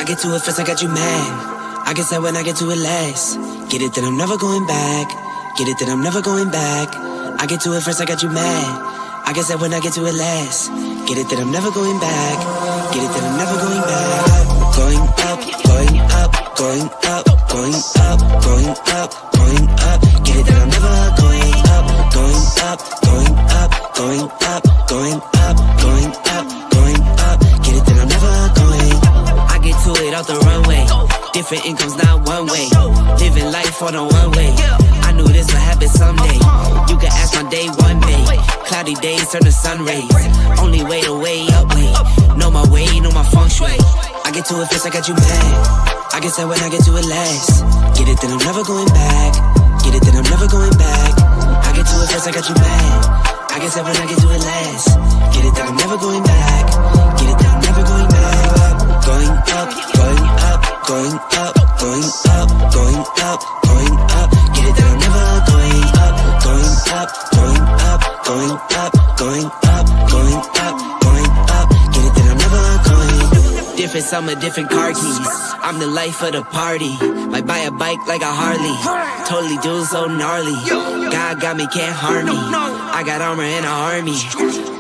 I get to it first, I got you mad. I get sad when I get to it last. Get it that I'm never going back. Get it that I'm never going back. I get to it first, I got you mad. I get sad when I get to it last. Get it that I'm never going back. Get it that I'm never going back. Going up, going up, going up, going up, going up, going up. Get it that I'm never going up, going up, going up, going up, going up, going up, going up. Get it that I'm never going. I get to it off the runway. Different incomes, not one way. Living life on a one way. I knew this would happen someday. You can ask my day one day. Cloudy days turn to sun rays. Only way to way up way. Know my way, know my feng shui. I get to it first, I got you mad. I get sad when I get to it last. Get it that I'm never going back. Get it that I'm never going back. I get to it first, I got you mad. I get sad when I get to it last. Get it that I'm never going back. Get it that I'm never going back. Going up, going up, going up, going up, going up, going up. Get it that I'm never going up, going up, going up, going up, going up, going up, going up. Get it that I'm never going. Different summer, different car keys. I'm the life of the party. Might buy a bike like a Harley. Totally do so gnarly. God got me, can't harm me. I got armor and an army.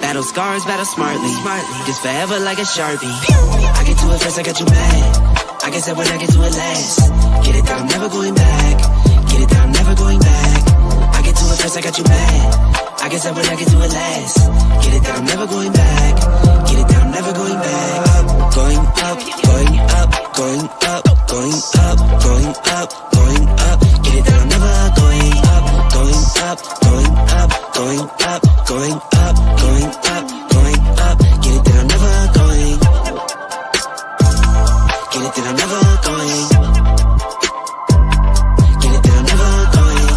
Battle scars, battle smartly. Just forever like a Sharpie. I get to it first, I got you mad. I get sad when I get to it last. Get it that I'm never going back. Get it that I'm never going back. I get to it first, I got you mad. I get sad when I get to it last. Get it that I'm never going back. Get it that I'm never going back. Going up, going up, going up, going up, going up, going up. Get it that I'm never going up, going up, going up, going up, going up, going up, going up. Get it that I'm never going. Get it that I'm never going. Get it that I'm never going.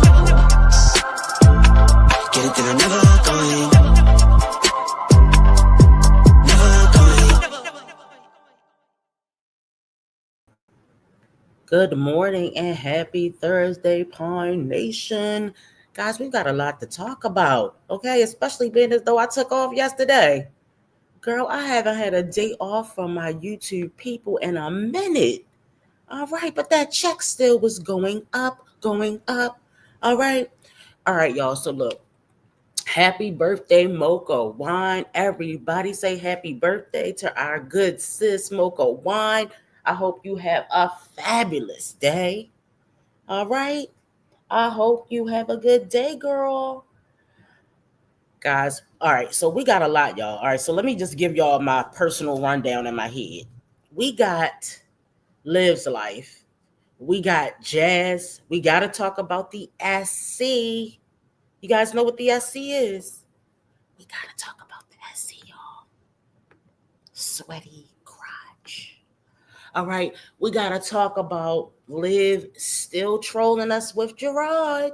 Get it that I'm never going. Never going. Good morning and happy Thursday, Pine Nation. Guys, we've got a lot to talk about, okay? Especially being as though I took off yesterday. Girl, I haven't had a day off from my YouTube people in a minute. All right, but that check still was going up. All right, y'all. So look, happy birthday, Mocha Wine. Everybody say happy birthday to our good sis, Mocha Wine. I hope you have a fabulous day. All right, I hope you have a good day, girl. Guys, all right, so we got a lot, y'all. All right, so let me just give y'all my personal rundown in my head. We got Liv's life. We got Jazz. We got to talk about the SC. You guys know what the SC is? We got to talk about the SC, y'all. Sweaty crotch. All right, we got to talk about Liv still trolling us with Gerard.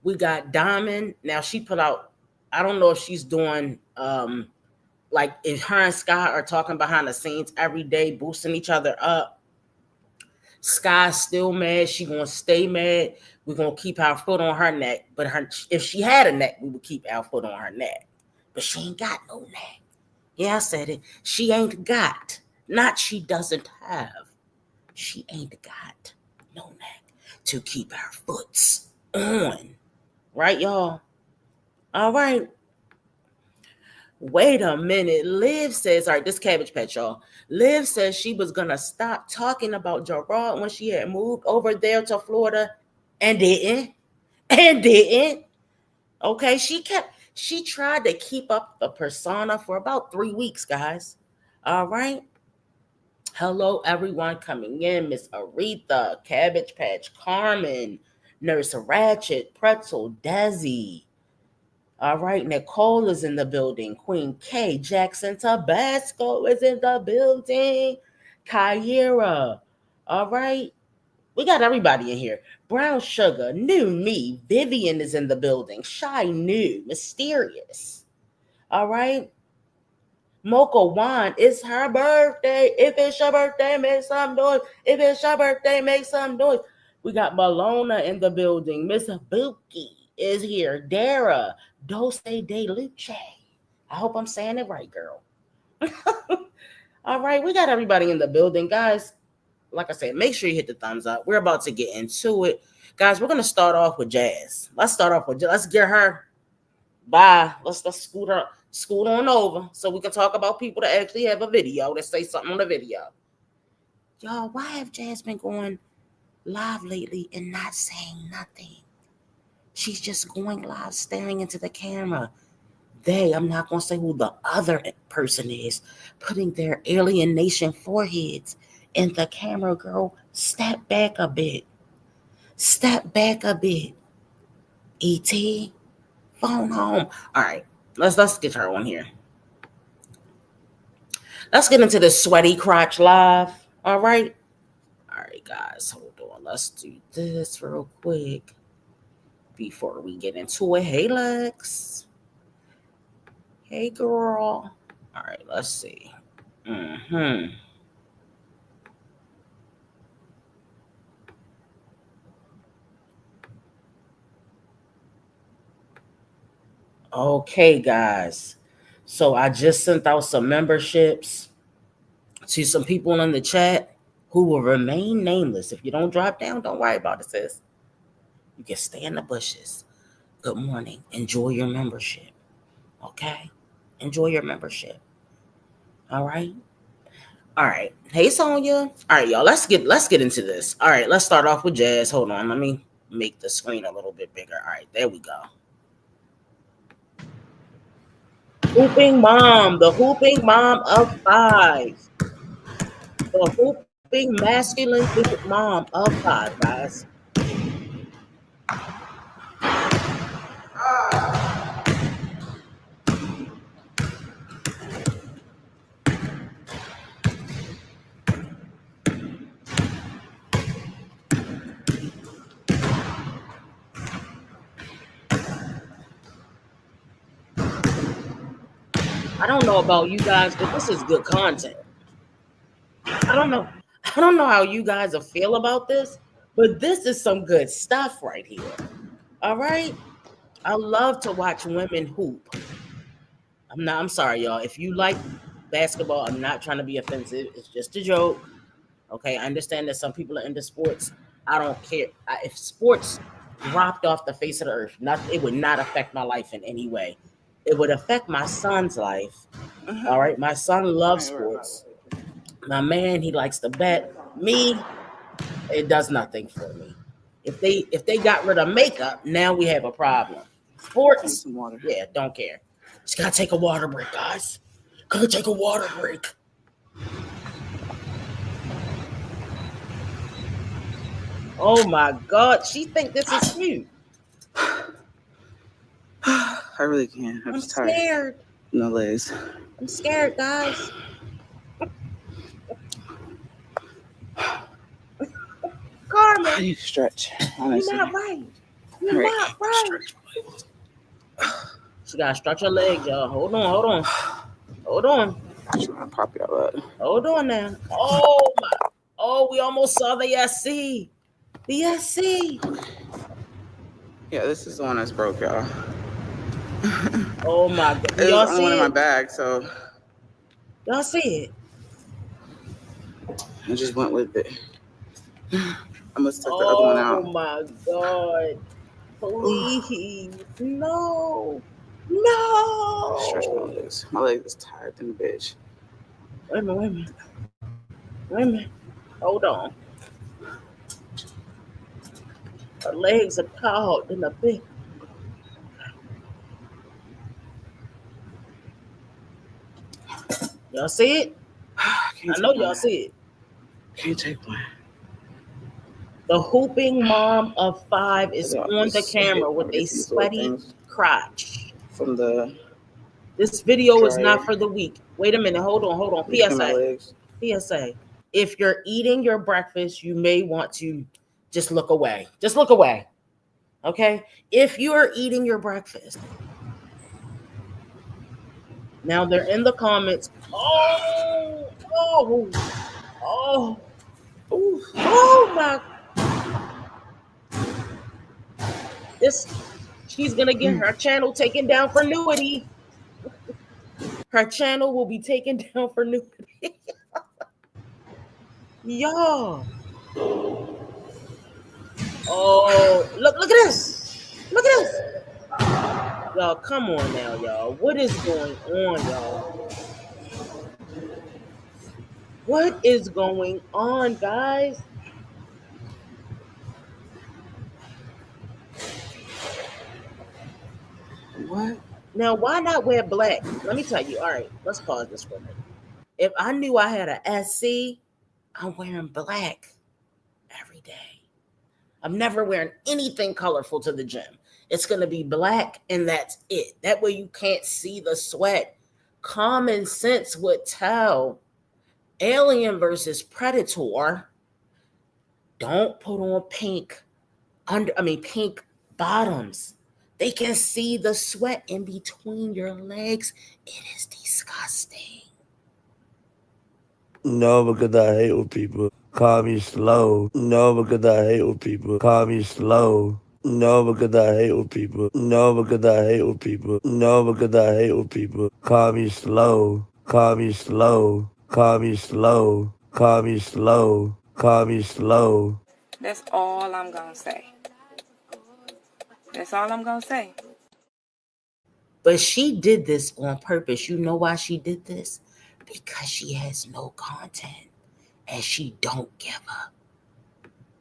We got Diamond. Now she put out, I don't know if she's doing, like if her and Sky are talking behind the scenes every day, boosting each other up. Sky's still mad. She gonna stay mad. We're gonna keep our foot on her neck. But if she had a neck, we would keep our foot on her neck. But she ain't got no neck. Yeah, I said it. She ain't got. Not she doesn't have. She ain't got no neck to keep our foots on. Right, y'all? All right. Wait a minute. Liv says, all right, this Cabbage Patch, y'all. Liv says she was going to stop talking about Gerard when she had moved over there to Florida and didn't. Okay, she tried to keep up the persona for about 3 weeks, guys. All right. Hello, everyone coming in. Miss Aretha, Cabbage Patch, Carmen, Nurse Ratchet, Pretzel, Desi. All right, Nicole is in the building. Queen K, Jackson Tabasco is in the building. Kyra. All right. We got everybody in here. Brown Sugar, New Me. Vivian is in the building. Shy New, Mysterious. All right. Mocha Wine, it's her birthday. If it's your birthday, make some noise. If it's your birthday, make some noise. We got Malona in the building. Miss Buki is here. Dara, Dulce de Luce. I hope I'm saying it right, girl. All right, we got everybody in the building, guys. Like I said, make sure you hit the thumbs up. We're about to get into it, guys. We're gonna start off with Jazz. Let's get her. Bye. Let's scoot on over so we can talk about people that actually have a video that say something on the video. Y'all, why have Jazz been going live lately and not saying nothing? She's just going live, staring into the camera. I'm not going to say who the other person is, putting their alienation foreheads in the camera. Girl, step back a bit. Step back a bit. E.T., phone home. All right, let's get her on here. Let's get into this sweaty crotch live. All right, guys, hold on. Let's do this real quick before we get into it. Hey, Lex. Hey, girl. All right, let's see. Okay, guys. So I just sent out some memberships to some people in the chat who will remain nameless. If you don't drop down, don't worry about it, sis. You can stay in the bushes. Good morning. Enjoy your membership. Okay? Enjoy your membership. All right? All right. Hey, Sonya. All right, y'all. Let's get into this. All right, let's start off with Jazz. Hold on. Let me make the screen a little bit bigger. All right, there we go. Hooping mom, the hooping mom of 5. The hooping masculine mom of 5, guys. I don't know about you guys, but this is good content. I don't know how you guys will feel about this, but this is some good stuff right here. All right? I love to watch women hoop. I'm sorry, y'all. If you like basketball, I'm not trying to be offensive. It's just a joke. Okay, I understand that some people are into sports. I don't care. If sports dropped off the face of the earth, it would not affect my life in any way. It would affect my son's life. All right, my son loves sports. My man, he likes to bet. Me, it does nothing for me. If they got rid of makeup, now we have a problem. Sports, yeah, don't care. Just gotta take a water break, guys. Gotta take a water break. Oh my God, she think this is cute. I really can't. I'm scared. No legs. I'm scared, guys. Carmen, I need to stretch. Honestly. You're not right. You're not right. She gotta stretch her legs, y'all. Hold on. I'm trying to pop y'all up. Hold on now. Oh my! Oh, we almost saw the SC. The SC. Yeah, this is the one that's broke, y'all. Oh my God! It was on one in my bag, so y'all see it? I just went with it. I must took the other one out. Oh my God! Please, no! Stretch my legs. My leg is tired than a bitch. Wait a minute. Hold on. Her legs are taut than a bitch. Y'all see it? I know y'all see it. Can't take one. The hooping mom of 5 is on the camera with a sweaty crotch. From the. This video is not for the weak. Wait a minute. Hold on. PSA. If you're eating your breakfast, you may want to just look away. Okay? If you are eating your breakfast. Now they're in the comments. Oh my. She's gonna get her channel taken down for nudity. Her channel will be taken down for nudity. Y'all. Oh, look at this. Look at this. Y'all, come on now, y'all. What is going on, y'all? What is going on, guys? What? Now, why not wear black? Let me tell you. All right, let's pause this for a minute. If I knew I had a SC, I'm wearing black every day. I'm never wearing anything colorful to the gym. It's going to be black and that's it. That way you can't see the sweat. Common sense would tell Alien versus Predator, don't put on pink bottoms. They can see the sweat in between your legs. It is disgusting. No, because I hate when people call me slow. No, because I hate when people call me slow. No, because I hate when people. No, because I hate when people. No, because I hate when people call me slow. Call me slow. Call me slow. Call me slow. Call me slow. That's all I'm going to say. That's all I'm going to say. But she did this on purpose. You know why she did this? Because she has no content and she don't give up.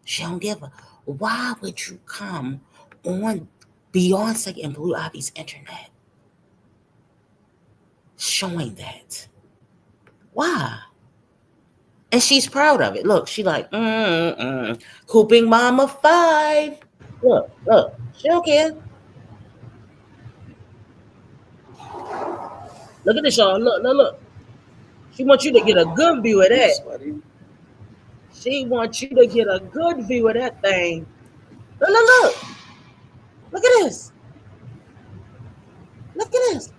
She don't give up. Why would you come on Beyonce and Blue Ivy's internet showing that? Why? And she's proud of it. Look, she like, Hooping Mama 5. Look, she don't care. Look at this, y'all. Look. She wants you to get a good view of that. Sweaty. She wants you to get a good view of that thing. Look. Look at this. Look at this.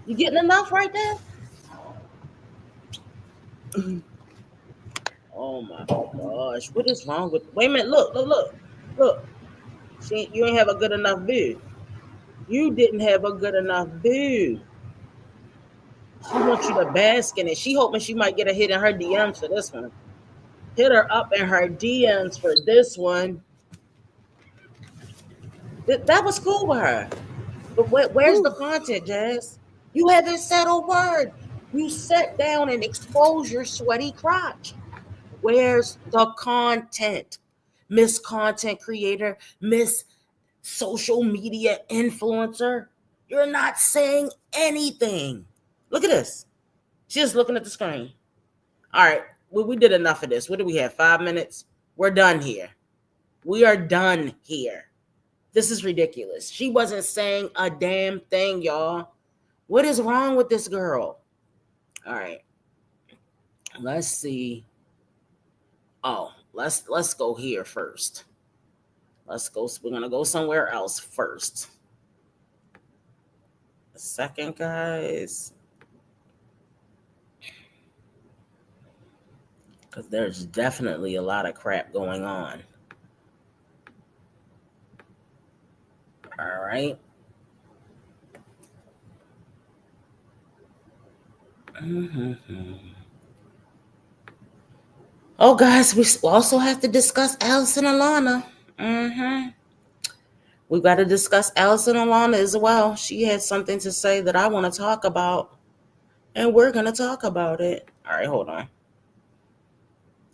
You getting enough right there? Oh my gosh. What is wrong with wait a minute, look. You ain't have a good enough view. You didn't have a good enough view. She wants you to bask in it. She hoping she might get a hit in her DMs for this one. Hit her up in her DMs for this one. That was cool with her. But where's the content, Jazz? You haven't said a word. You sat down and exposed your sweaty crotch. Where's the content? Miss Content Creator, Miss Social Media Influencer. You're not saying anything. Look at this. She's just looking at the screen. All right, we did enough of this. What do we have? 5 minutes? We're done here. We are done here. This is ridiculous. She wasn't saying a damn thing, y'all. What is wrong with this girl? All right. Let's see. Oh, let's go here first. Let's go. We're gonna go somewhere else first. A second, guys. Because there's definitely a lot of crap going on. All right. Oh, guys, we also have to discuss Allison and Alana. We've got to discuss Allison and Alana as well. She had something to say that I want to talk about, and we're going to talk about it. All right, hold on.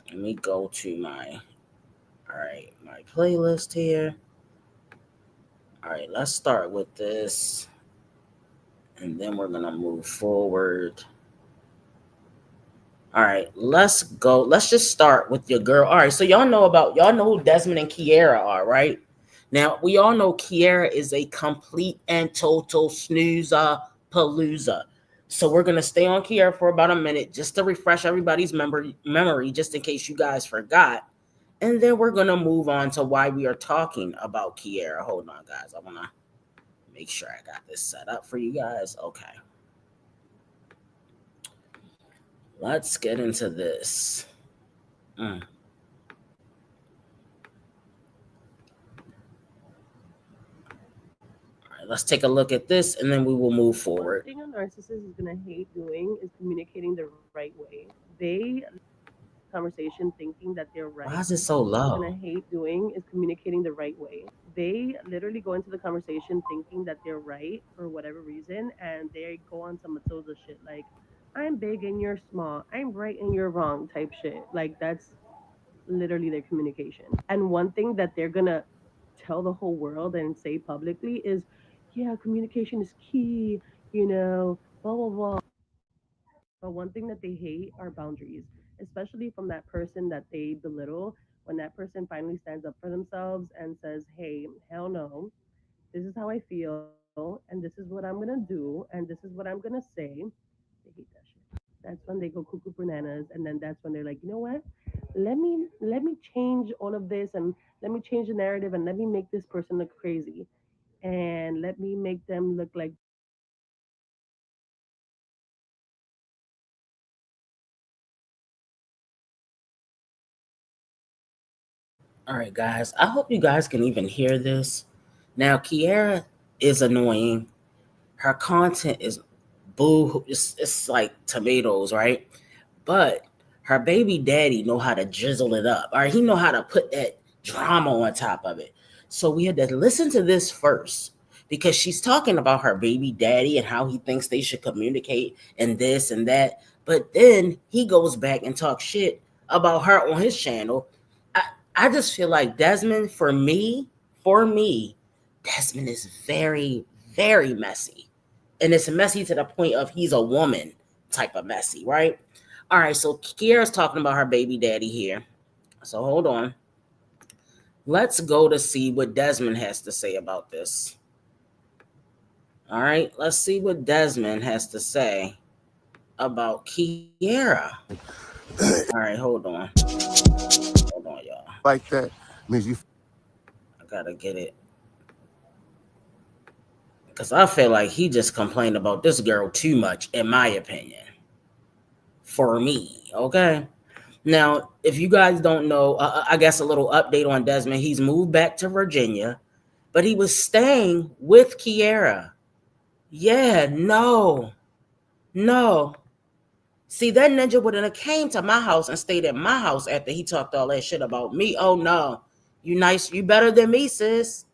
Let me go to my playlist here. All right, let's start with this, and then we're going to move forward. All right, let's go. Let's just start with your girl. All right, so y'all know who Desmond and Kiara are, right? Now, we all know Kiara is a complete and total snoozer palooza. So we're going to stay on Kiara for about a minute just to refresh everybody's memory, just in case you guys forgot. And then we're going to move on to why we are talking about Kiara. Hold on, guys. I want to make sure I got this set up for you guys. Okay. Let's get into this. All right, let's take a look at this and then we will move forward. One thing a narcissist is going to hate doing is communicating the right way. They conversation thinking that they're right. Why is it so low? Going to hate doing is communicating the right way. They literally go into the conversation thinking that they're right for whatever reason, and they go on some Matilda shit like, I'm big and you're small, I'm right and you're wrong type shit. Like, that's literally their communication. And one thing that they're gonna tell the whole world and say publicly is, yeah, communication is key, blah blah blah. But one thing that they hate are boundaries, especially from that person that they belittle. When that person finally stands up for themselves and says, hey, hell no, this is how I feel, and this is what I'm gonna do, and this is what I'm gonna say, they hate that shit. That's when they go cuckoo bananas, and then that's when they're like, you know what? Let me change all of this, and let me change the narrative, and let me make this person look crazy, and let me make them look like they're not right, and let me make them look like they're wrong. And then that's when they go into the narcissism and they go into the narcissism. All right, guys. I hope you guys can even hear this. Now, Kiara is annoying. Her content is boo. It's like tomatoes, right? But her baby daddy know how to drizzle it up. All right, he know how to put that drama on top of it. So we had to listen to this first because she's talking about her baby daddy and how he thinks they should communicate and this and that. But then he goes back and talks shit about her on his channel. I just feel like Desmond, for me, Desmond is very, very messy. And it's messy to the point of he's a woman type of messy, right? All right, so Kiara's talking about her baby daddy here. So hold on. Let's go to see what Desmond has to say about this. All right, let's see what Desmond has to say about Kiara. All right, hold on. Hold on, y'all. Like that means you. I gotta get it. Because I feel like he just complained about this girl too much, in my opinion. For me, okay? Now, if you guys don't know, I guess a little update on Desmond. He's moved back to Virginia, but he was staying with Kiara. Yeah, no. See, that ninja would have came to my house and stayed at my house after he talked all that shit about me. Oh, no. You nice. You better than me, sis.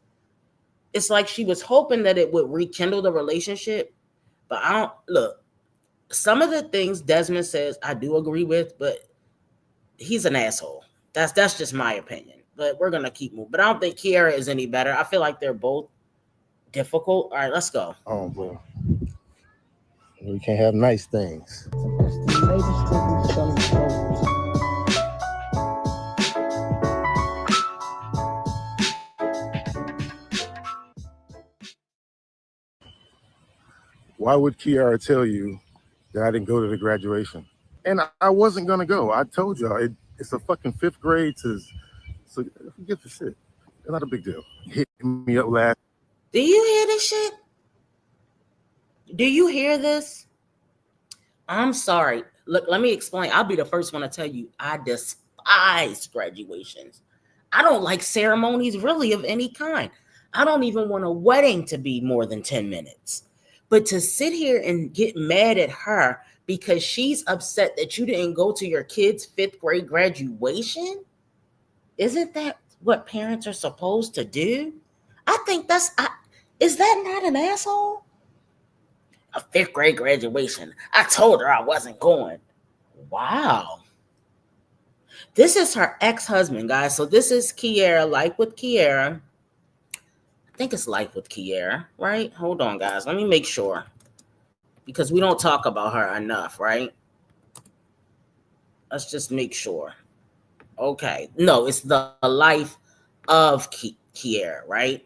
It's like she was hoping that it would rekindle the relationship. But I don't, look, some of the things Desmond says I do agree with, but he's an asshole. That's just my opinion. But we're going to keep moving. But I don't think Kiara is any better. I feel like they're both difficult. All right, let's go. Oh, boy. We can't have nice things. Why would Kiara tell you that I didn't go to the graduation? And I wasn't going to go. I told y'all, it's a fucking 5th grade so forget the shit. It's not a big deal. Hit me up last. Do you hear this shit? Do you hear this? I'm sorry. Look, let me explain. I'll be the first one to tell you I despise graduations. I don't like ceremonies really of any kind. I don't even want a wedding to be more than 10 minutes. But to sit here and get mad at her because she's upset that you didn't go to your kid's 5th grade graduation? Isn't that what parents are supposed to do? I think is that not an asshole? A 5th grade graduation. I told her I wasn't going. Wow. This is her ex-husband, guys. So this is Kiara, Life with Kiara. I think it's Life with Kiara, right? Hold on, guys. Let me make sure. Because we don't talk about her enough, right? Let's just make sure. Okay. No, it's the Life of Kiara, right?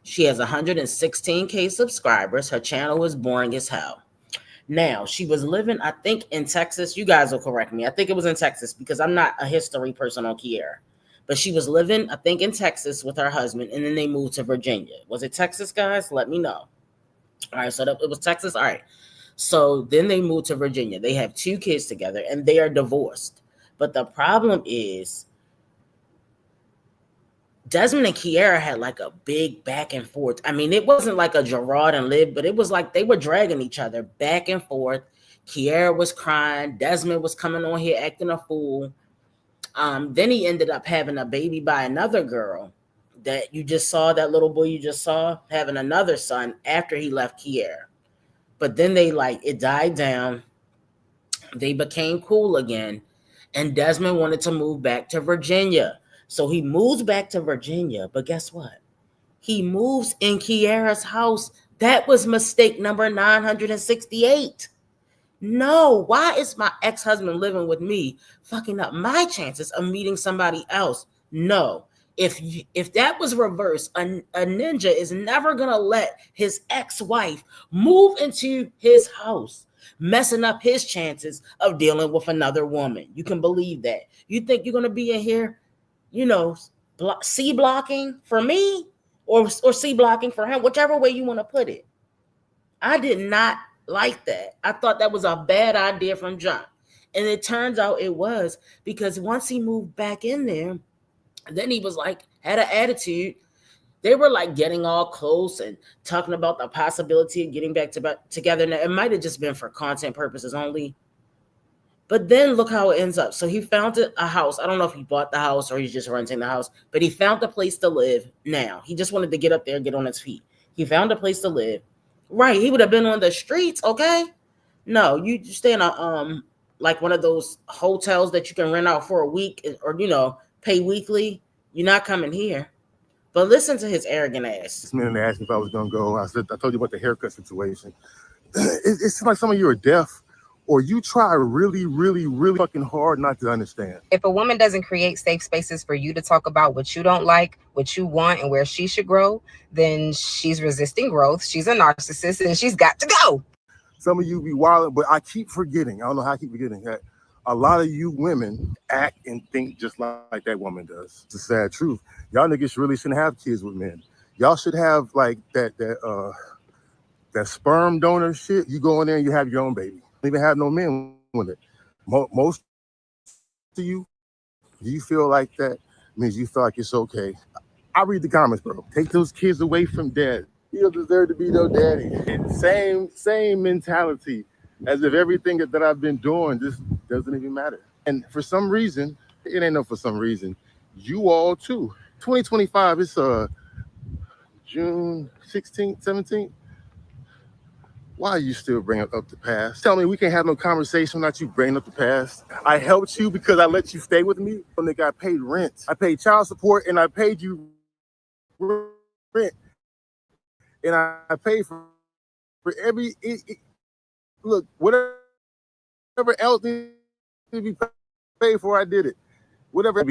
She has 116K subscribers. Her channel is boring as hell. Now, she was living, I think, in Texas. You guys will correct me. I think it was in Texas because I'm not a history person on Kiara. But she was living, I think, in Texas with her husband, and then they moved to Virginia. Was it Texas, guys? Let me know. All right, so it was Texas. All right. So then they moved to Virginia. They have 2 kids together, and they are divorced. But the problem is Desmond and Kiara had like a big back and forth. I mean, it wasn't like a Gerard and Liv, but it was like they were dragging each other back and forth. Kiara was crying. Desmond was coming on here acting a fool. Then he ended up having a baby by another girl that you just saw, that little boy you just saw, having another son after he left Kiara. But then it died down. They became cool again. And Desmond wanted to move back to Virginia. So he moves back to Virginia. But guess what? He moves in Kiara's house. That was mistake number 968. No, why is my ex-husband living with me fucking up my chances of meeting somebody else? No. If that was reversed, a ninja is never going to let his ex-wife move into his house, messing up his chances of dealing with another woman. You can believe that. You think you're going to be in here, C blocking for me or C blocking for him, whichever way you want to put it. I did not like that. I thought that was a bad idea from John. And it turns out it was, because once he moved back in there, then he was had an attitude. They were getting all close and talking about the possibility of getting back together. Now, it might have just been for content purposes only. But then look how it ends up. So he found a house. I don't know if he bought the house or he's just renting the house, but he found a place to live now. He just wanted to get up there, get on his feet. He found a place to live. Right, he would have been on the streets, okay? No, you stay in a one of those hotels that you can rent out for a week or pay weekly. You're not coming here. But listen to his arrogant ass. This minute they asked me if I was gonna go. I told you about the haircut situation. It's like some of you are deaf, or you try really, really, really fucking hard not to understand. If a woman doesn't create safe spaces for you to talk about what you don't like, what you want, and where she should grow, then she's resisting growth. She's a narcissist and she's got to go. Some of you be wild, but I keep forgetting. I don't know how I keep forgetting that. A lot of you women act and think just like that woman does. It's a sad truth. Y'all niggas really shouldn't have kids with men. Y'all should have that sperm donor shit. You go in there and you have your own baby. Don't even have no men with it. Most of you, do you feel like that? Means you feel like it's okay. I read the comments, bro. Take those kids away from dad. You don't deserve to be no daddy. And same mentality, as if everything that I've been doing just doesn't even matter. And for some reason, it ain't no for some reason, you all too. 2025, it's June 16th, 17th. Why are you still bringing up the past? Tell me we can't have no conversation without you bringing up the past. I helped you because I let you stay with me. Nigga, I paid rent. I paid child support and I paid you rent. And I paid for every, look, whatever else needs to be paid for, I did it. Whatever.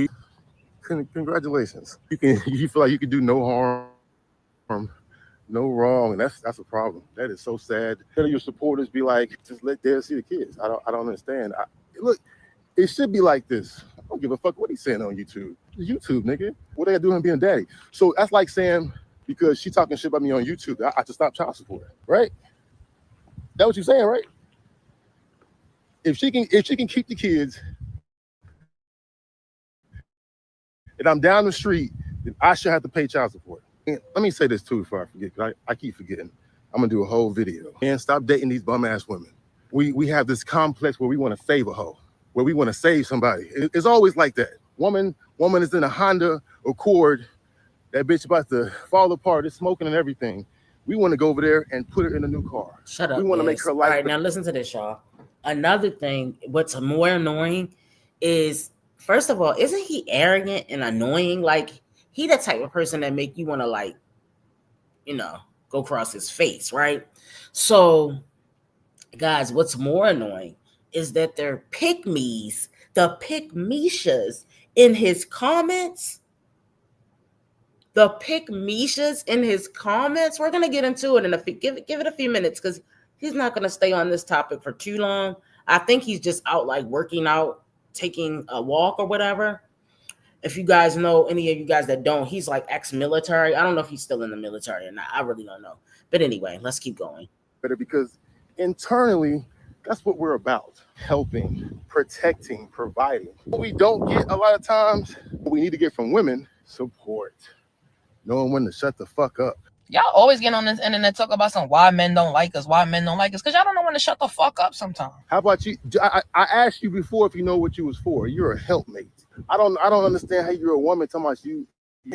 Congratulations. You feel like you can do no harm, no wrong, and that's a problem. That is so sad. Your supporters be like, just let Dad see the kids. I don't understand. Look, it should be like this. I don't give a fuck what he's saying on YouTube. It's YouTube, nigga. What they got to do with him being daddy? So that's like saying, because she talking shit about me on YouTube, I have to stop child support, right? That's what you're saying, right? If she can keep the kids, and I'm down the street, then I should have to pay child support. And let me say this too before I forget, because I keep forgetting. I'm gonna do a whole video. And stop dating these bum ass women. We have this complex where we want to save a hoe, where we want to save somebody. It's always like that. Woman is in a Honda Accord. That bitch about to fall apart. It's smoking and everything. We want to go over there and put her in a new car. Shut up. We want to make her life. All right, now listen to this, y'all. Another thing, what's more annoying is, first of all, isn't he arrogant and annoying? Like, he the type of person that make you want to go across his face, right? So, guys, what's more annoying is that they're pick-me's, the pick-mishas in his comments. The pick-mishas in his comments. We're gonna get into it in give it a few minutes, because he's not gonna stay on this topic for too long. I think he's just out working out, taking a walk or whatever. If you guys know, any of you guys that don't, he's ex-military. I don't know if he's still in the military or not. I really don't know. But anyway, let's keep going. Better, because internally, that's what we're about. Helping, protecting, providing. What we don't get a lot of times, what we need to get from women, support, knowing when to shut the fuck up. Y'all always get on this internet talk about some why men don't like us, because y'all don't know when to shut the fuck up sometimes. How about you? I asked you before if you know what you was for. You're a helpmate. I don't understand how you're a woman talking about you,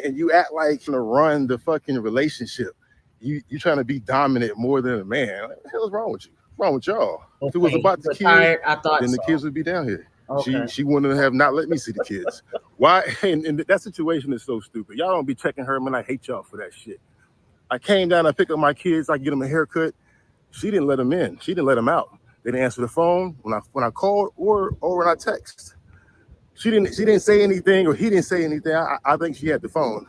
and you act like you're gonna run the fucking relationship. You trying to be dominant more than a man. What the hell is wrong with you? What's wrong with y'all? Okay. If it was about the Retired, kids, I thought then the so. kids would be down here. Okay. She wouldn't have not let me see the kids. Why? And that situation is so stupid. Y'all don't be checking her, man. I hate y'all for that shit. I came down, I picked up my kids, I get them a haircut. She didn't let them in. She didn't let them out. They didn't answer the phone when I called or when I text. She didn't say anything, or he didn't say anything. I think she had the phone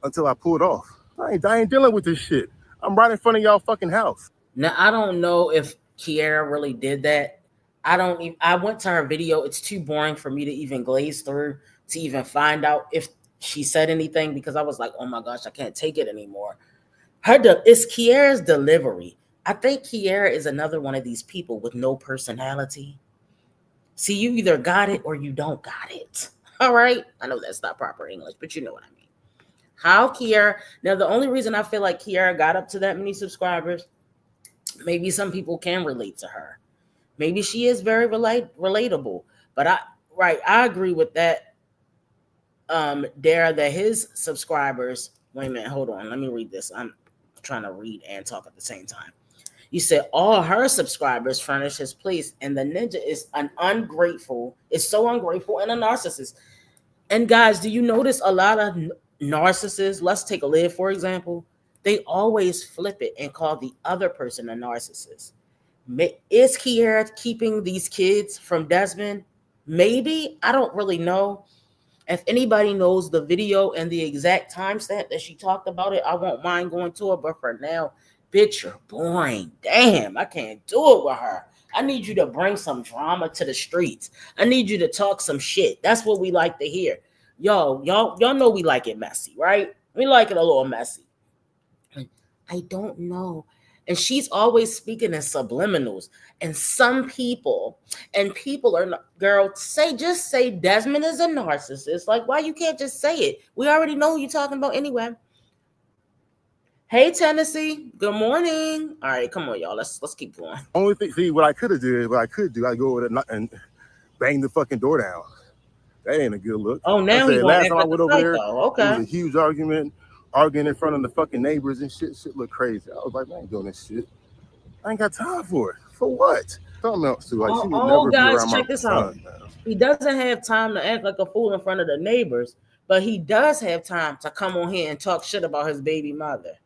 until I pulled off. I ain't dealing with this shit. I'm right in front of y'all fucking house. Now I don't know if Kiara really did that. I went to her video. It's too boring for me to even glaze through to even find out if she said anything, because I was like, oh my gosh, I can't take it anymore. It's Kiara's delivery. I think Kiara is another one of these people with no personality. See, you either got it or you don't got it. All right. I know that's not proper English, but you know what I mean. How Kiara, now the only reason I feel like Kiara got up to that many subscribers, maybe some people can relate to her. Maybe she is very relatable. But I agree with that. Dara, that his subscribers, wait a minute, hold on. Let me read this. I'm trying to read and talk at the same time. You said all her subscribers furnish his place, and the ninja is so ungrateful and a narcissist. And guys, do you notice a lot of narcissists? Let's take a lid, for example. They always flip it and call the other person a narcissist. Is Kiara keeping these kids from Desmond? Maybe. I don't really know. If anybody knows the video and the exact timestamp that she talked about it, I won't mind going to it. But for now, bitch, you're boring. Damn, I can't do it with her. I need you to bring some drama to the streets. I need you to talk some shit. That's what we like to hear. Y'all know we like it messy, right? We like it a little messy. I don't know. And she's always speaking in subliminals. And some people are not, girl, just say Desmond is a narcissist. Like, why you can't just say it? We already know who you're talking about anyway. Hey, Tennessee. Good morning. All right, come on, y'all. Let's keep going. Only thing, see, what I could do, I go over there and bang the fucking door down. That ain't a good look. Oh, now he last time I went over there, okay. It was a huge arguing in front of the fucking neighbors and shit. Shit looked crazy. I was like, man, I ain't doing this shit. I ain't got time for it. For what? Something else too. Like, she would never be around check this out. He doesn't have time to act like a fool in front of the neighbors, but he does have time to come on here and talk shit about his baby mother.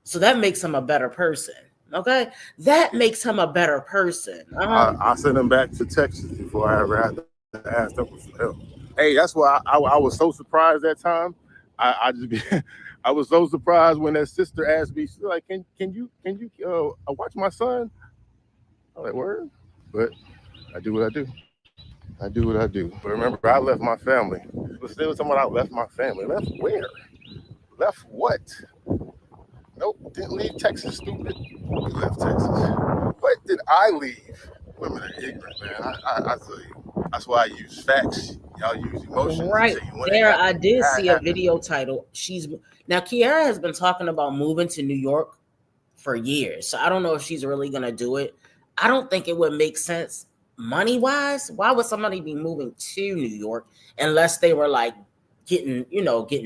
So that makes him a better person. Okay? That makes him a better person. I sent him back to Texas before I ever had to ask them for some help. Hey, that's why I was so surprised that time. I was so surprised when that sister asked me, she's like, can you watch my son? I was like, word? But I do what I do. I do what I do. But remember, I left my family. But still talking about I left my family. Left where? Left what? Nope, didn't leave Texas, stupid. We left Texas. What did I leave? Women are ignorant, man. I tell you. That's why I use facts. Y'all use emotions. Right. There, I did see a video title. Now, Kiara has been talking about moving to New York for years. So I don't know if she's really going to do it. I don't think it would make sense money-wise. Why would somebody be moving to New York unless they were like getting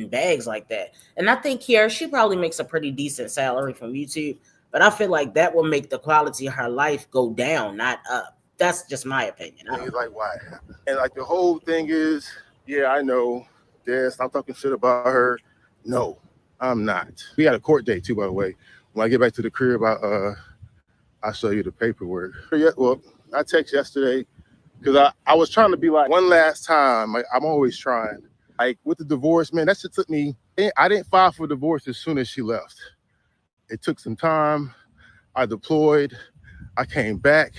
bags like that? And I think Kiara, she probably makes a pretty decent salary from YouTube, but I feel like that will make the quality of her life go down, not up. That's just my opinion. It's like, why? And like the whole thing is, yeah, I know. Dad, stop talking shit about her. No, I'm not. We got a court date too, by the way. When I get back to the crib, I'll show you the paperwork. Yeah, well, I text yesterday because I was trying to be like, one last time. I'm always trying. Like with the divorce, man, that shit took me. I didn't file for divorce as soon as she left. It took some time. I deployed. I came back.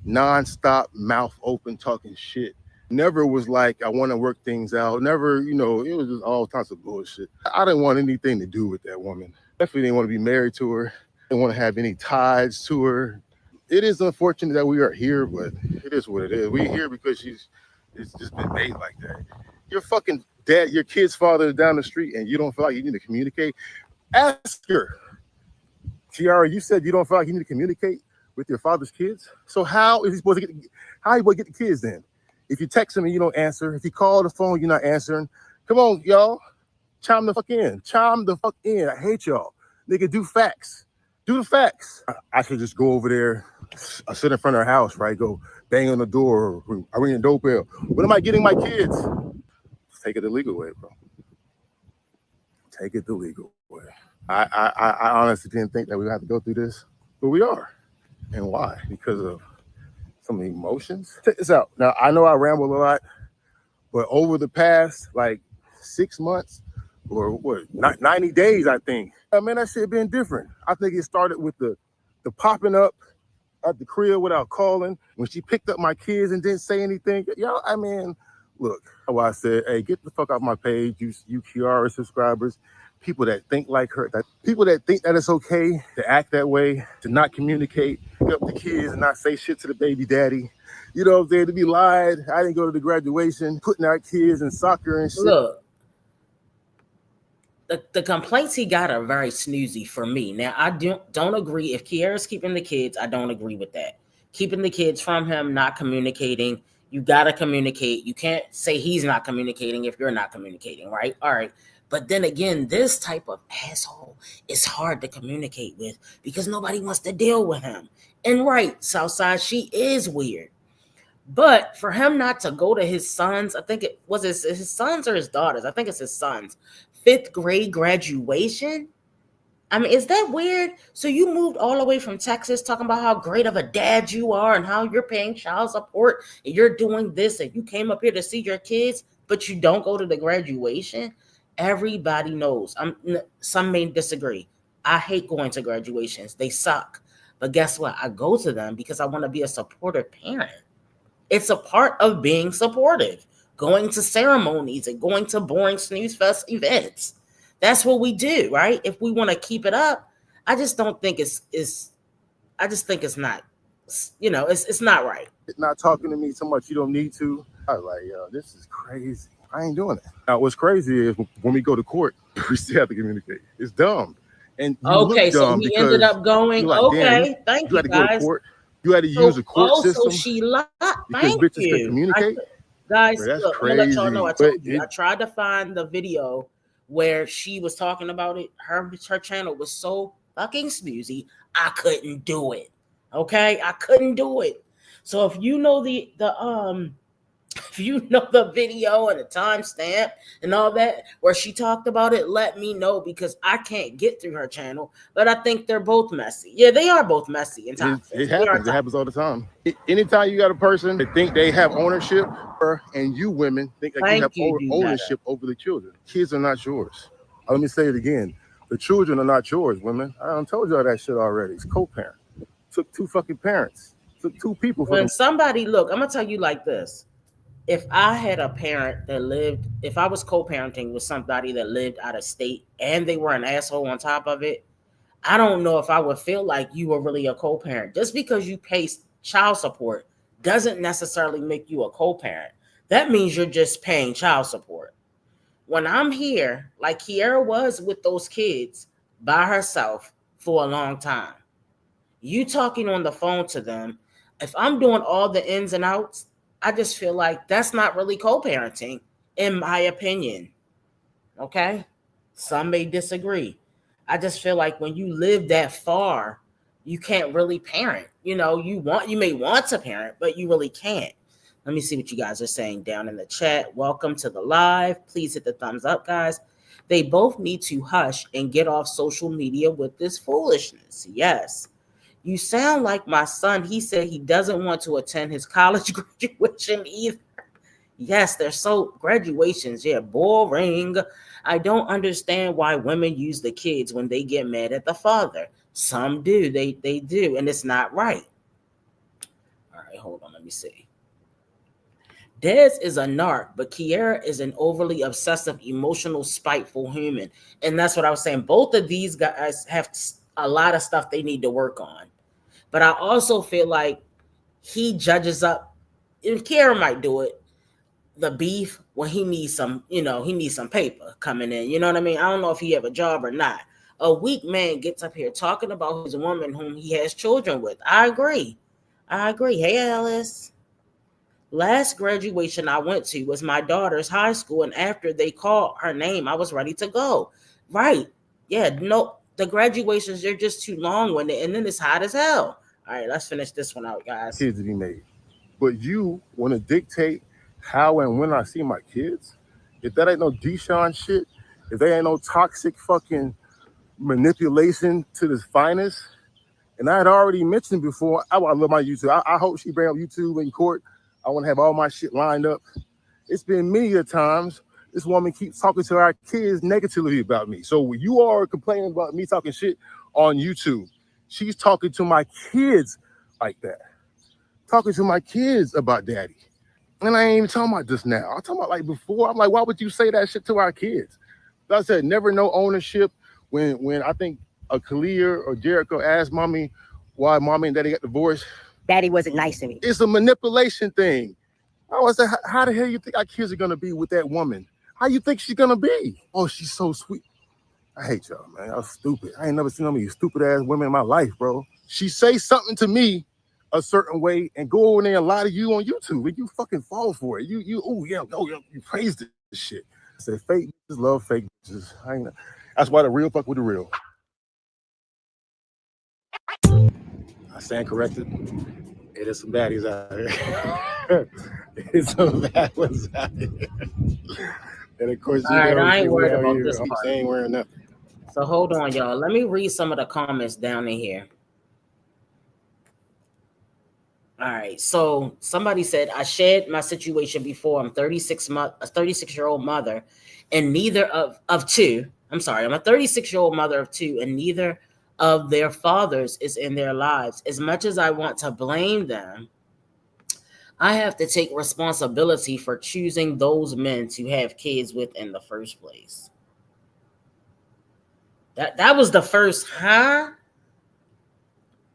Non-stop, mouth open, talking shit. Never was like, I want to work things out. Never, it was just all kinds of bullshit. I didn't want anything to do with that woman. Definitely didn't want to be married to her. Didn't want to have any ties to her. It is unfortunate that we are here, but it is what it is. We're here because it's just been made like that. You're fucking your kid's father is down the street and you don't feel like you need to communicate, ask her. Kiara, you said you don't feel like you need to communicate with your father's kids. So how is he supposed to get the kids then? If you text him and you don't answer, if you call the phone, you're not answering. Come on, y'all. Chime the fuck in. Chime the fuck in. I hate y'all. Nigga, do facts. Do the facts. I should just go over there. I sit in front of her house, right? Go bang on the door. I ring the doorbell. When am I getting my kids? Take it the legal way, bro. Take it the legal way. I honestly didn't think that we would have to go through this, but we are. And why? Because of some emotions. Check this out. Now, I know I ramble a lot, but over the past, 6 months, or 90 days, I think. Man, that shit been different. I think it started with the popping up at the crib without calling. When she picked up my kids and didn't say anything. Y'all, I mean, look, I said, hey, get the fuck off my page, you Kiara subscribers. People that think like her, people that think that it's okay to act that way, to not communicate, pick up the kids and not say shit to the baby daddy. You know what I'm saying? To be lied. I didn't go to the graduation, putting our kids in soccer and shit. Look. The complaints he got are very snoozy for me. Now, I don't agree. If Kiara's keeping the kids, I don't agree with that. Keeping the kids from him, not communicating. You got to communicate. You can't say he's not communicating if you're not communicating, right? All right. But then again, this type of asshole is hard to communicate with because nobody wants to deal with him. And right, Southside, she is weird. But for him not to go to his sons, I think it was his sons or his daughters. I think it's his sons. 5th grade graduation. I mean, is that weird? So you moved all the way from Texas talking about how great of a dad you are and how you're paying child support and you're doing this and you came up here to see your kids, but you don't go to the graduation. Everybody knows. Some may disagree. I hate going to graduations. They suck. But guess what? I go to them because I want to be a supportive parent. It's a part of being supportive. Going to ceremonies and going to boring snooze fest events. That's what we do, right? If we want to keep it up, I just don't think it's I just think it's not, it's not right. Not talking to me so much you don't need to. I was like, yo, this is crazy. I ain't doing it. Now, what's crazy is when we go to court, we still have to communicate. It's dumb. And okay, so he ended up going, okay, thank you, had to guys. go to court. You had to use a court system. So she lied. Because bitches can communicate. Guys, Bro, that's look, crazy. I'm gonna let y'all know. I told you. I tried to find the video where she was talking about it. Her channel was so fucking snoozy, I couldn't do it. Okay, I couldn't do it. So if you know if you know the video and the timestamp and all that where she talked about it, let me know because I can't get through her channel. But I think they're both messy. Yeah, they are both messy. It happens. It happens all the time. Anytime you got a person that think they have ownership, and you women think that you have ownership over the children. Kids are not yours. Let me say it again. The children are not yours, women. I done told y'all that shit already. It's co-parent. Took 2 fucking parents. Took 2 people. When somebody, look, I'm going to tell you like this. If I had a parent that lived, if I was co-parenting with somebody that lived out of state and they were an asshole on top of it, I don't know if I would feel like you were really a co-parent. Just because you pay child support doesn't necessarily make you a co-parent. That means you're just paying child support. When I'm here, like Kiara was with those kids by herself for a long time, you talking on the phone to them, if I'm doing all the ins and outs, I just feel like that's not really co-parenting, in my opinion. Okay? Some may disagree. I just feel like when you live that far, you can't really parent. You may want to parent, but you really can't. Let me see what you guys are saying down in the chat. Welcome to the live. Please hit the thumbs up, guys. They both need to hush and get off social media with this foolishness. Yes. You sound like my son. He said he doesn't want to attend his college graduation either. Yes, they're so graduations. Yeah, boring. I don't understand why women use the kids when they get mad at the father. Some do. They do. And it's not right. All right, hold on. Let me see. Des is a narc, but Kiara is an overly obsessive, emotional, spiteful human. And that's what I was saying. Both of these guys have a lot of stuff they need to work on. But I also feel like he judges up, and Kiara might do it, the beef when he needs some, he needs some paper coming in. You know what I mean? I don't know if he have a job or not. A weak man gets up here talking about his woman whom he has children with. I agree. Hey, Alice. Last graduation I went to was my daughter's high school, and after they called her name, I was ready to go. Right. Yeah, no, the graduations, they're just too long and then it's hot as hell. All right, let's finish this one out, guys. Kids to be made. But you want to dictate how and when I see my kids? If that ain't no Deshaun shit, if there ain't no toxic fucking manipulation to the finest, and I had already mentioned before, I love my YouTube. I hope she bring up YouTube in court. I want to have all my shit lined up. It's been many a times this woman keeps talking to our kids negatively about me. So you are complaining about me talking shit on YouTube. She's talking to my kids like that. Talking to my kids about daddy. And I ain't even talking about this now. I'm talking about like before. I'm like, why would you say that shit to our kids? Like I said, never no ownership. When I think Kalia or Jericho asked mommy why mommy and daddy got divorced. Daddy wasn't nice to me. It's a manipulation thing. I was like, how the hell you think our kids are gonna be with that woman? How you think she's gonna be? Oh, she's so sweet. I hate y'all, man. Y'all stupid. I ain't never seen any stupid ass women in my life, bro. She say something to me a certain way and go over there and lie to you on YouTube, and you fucking fall for it. You praise this shit. I said fake bitches love fake bitches. That's why the real fuck with the real. I stand corrected. It is some baddies out here. It's some bad ones out here. And of course, all right, I ain't worried about this part. I ain't wearing nothing. So hold on, y'all. Let me read some of the comments down in here. All right. So somebody said, I shared my situation before. I'm a 36-year-old mother, and neither of two. I'm sorry. I'm a 36-year-old mother of two, and neither of their fathers is in their lives. As much as I want to blame them, I have to take responsibility for choosing those men to have kids with in the first place. That was the first, huh?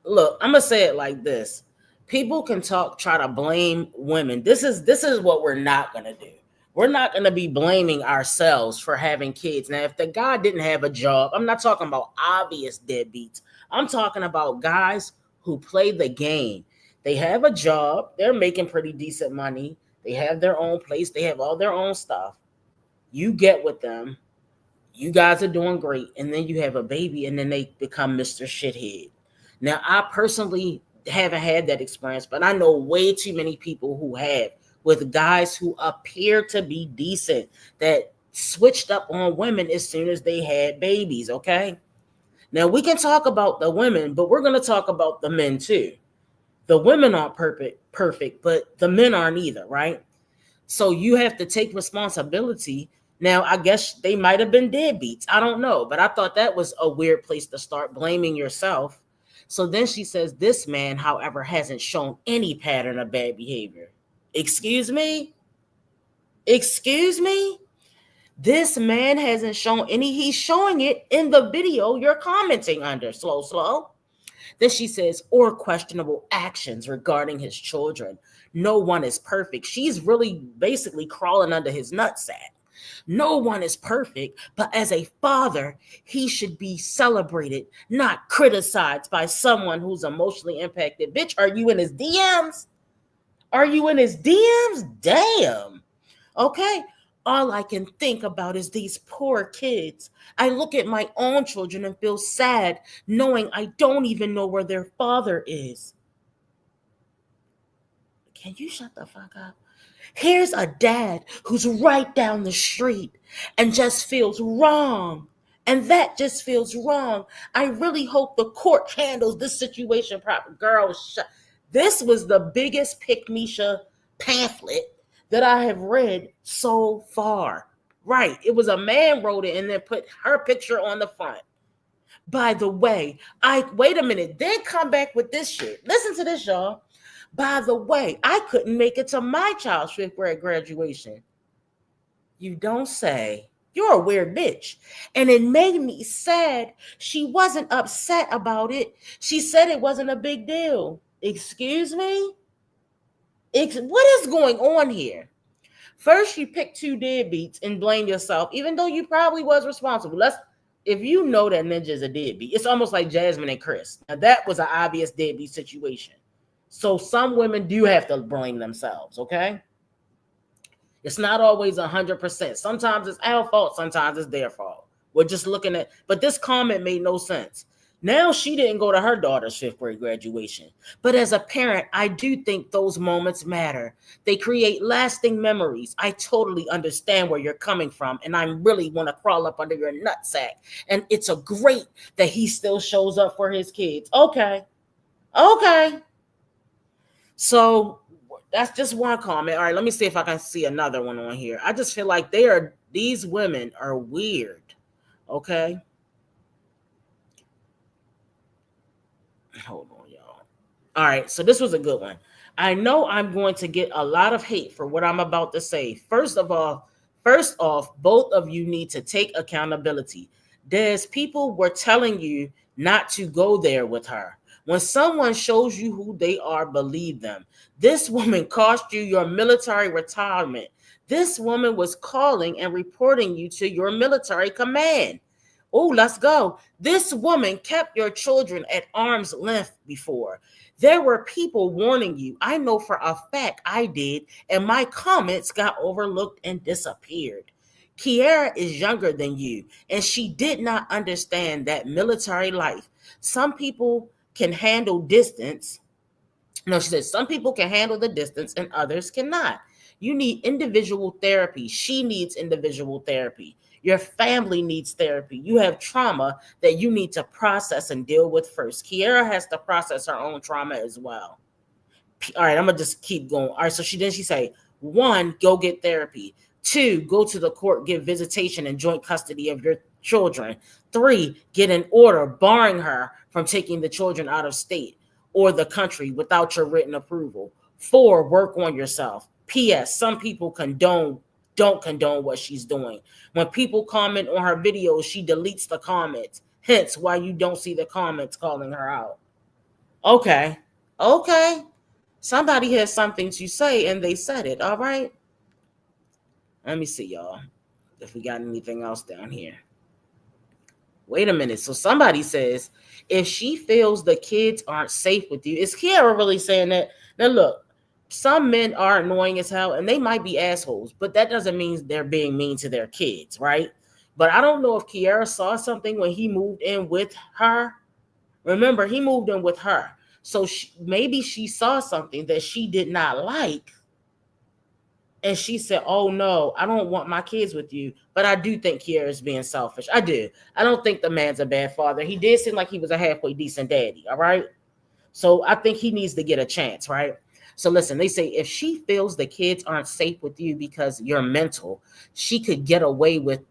Look, I'm gonna say it like this. People can try to blame women. This is what we're not gonna do. We're not gonna be blaming ourselves for having kids. Now, if the guy didn't have a job, I'm not talking about obvious deadbeats. I'm talking about guys who play the game. They have a job, they're making pretty decent money, they have their own place, they have all their own stuff. You get with them, you guys are doing great, and then you have a baby, and then they become Mr. Shithead. Now, I personally haven't had that experience, but I know way too many people who have, with guys who appear to be decent that switched up on women as soon as they had babies, okay? Now, we can talk about the women, but we're going to talk about the men too. The women aren't perfect, but the men aren't either, right? So you have to take responsibility. Now, I guess they might have been deadbeats. I don't know, but I thought that was a weird place to start blaming yourself. So then she says, this man, however, hasn't shown any pattern of bad behavior. Excuse me? This man hasn't shown any. He's showing it in the video you're commenting under. Slow. Then she says, or questionable actions regarding his children. No one is perfect. She's really basically crawling under his nutsack. No one is perfect, but as a father, he should be celebrated, not criticized by someone who's emotionally impacted. Bitch, are you in his DMs? Damn. Okay. All I can think about is these poor kids. I look at my own children and feel sad knowing I don't even know where their father is. Can you shut the fuck up? Here's a dad who's right down the street and just feels wrong. And that just feels wrong. I really hope the court handles this situation properly. Girl, this was the biggest pick-me-sha pamphlet that I have read so far. Right. It was a man wrote it and then put her picture on the front. By the way, wait a minute, then come back with this shit. Listen to this, y'all. By the way, I couldn't make it to my child's 5th grade graduation. You don't say. You're a weird bitch. And it made me sad. She wasn't upset about it. She said it wasn't a big deal. Excuse me? What is going on here? First, you pick 2 deadbeats and blame yourself, even though you probably was responsible. If you know that Ninja's a deadbeat, it's almost like Jasmine and Chris. Now, that was an obvious deadbeat situation. So some women do have to blame themselves, okay? It's not always 100%. Sometimes it's our fault, sometimes it's their fault. We're just looking at, but this comment made no sense. Now she didn't go to her daughter's 5th grade graduation. But as a parent, I do think those moments matter. They create lasting memories. I totally understand where you're coming from, and I really want to crawl up under your nutsack. And it's a great that he still shows up for his kids. Okay. So that's just one comment. All right, let me see if I can see another one on here. I just feel like these women are weird. Okay. Hold on, y'all. All right, so this was a good one. I know I'm going to get a lot of hate for what I'm about to say. First off, both of you need to take accountability. There's people were telling you not to go there with her. When someone shows you who they are, believe them. This woman cost you your military retirement. This woman was calling and reporting you to your military command. Oh, let's go. This woman kept your children at arm's length before. There were people warning you. I know for a fact I did, and my comments got overlooked and disappeared. Kiara is younger than you, and she did not understand that military life. Some people can handle distance. No, she said some people can handle the distance and others cannot. You need individual therapy. She needs individual therapy. Your family needs therapy. You have trauma that you need to process and deal with first. Kiara has to process her own trauma as well. All right, I'm gonna just keep going. All right, so she say, 1, go get therapy. 2, go to the court, get visitation and joint custody of your children. 3, get an order barring her from taking the children out of state or the country without your written approval. 4, work on yourself. P.S. Some people don't condone what she's doing. When people comment on her videos, she deletes the comments. Hence why you don't see the comments calling her out. Okay. Somebody has something to say and they said it. All right. Let me see, y'all, if we got anything else down here. Wait a minute. So somebody says, if she feels the kids aren't safe with you, is Kiara really saying that? Now, look, some men are annoying as hell and they might be assholes, but that doesn't mean they're being mean to their kids, right? But I don't know if Kiara saw something when he moved in with her. Remember, he moved in with her. So maybe she saw something that she did not like. And she said, oh, no, I don't want my kids with you. But I do think Kiara is being selfish. I do. I don't think the man's a bad father. He did seem like he was a halfway decent daddy. All right. So I think he needs to get a chance. Right. So listen, they say if she feels the kids aren't safe with you because you're mental, she could get away with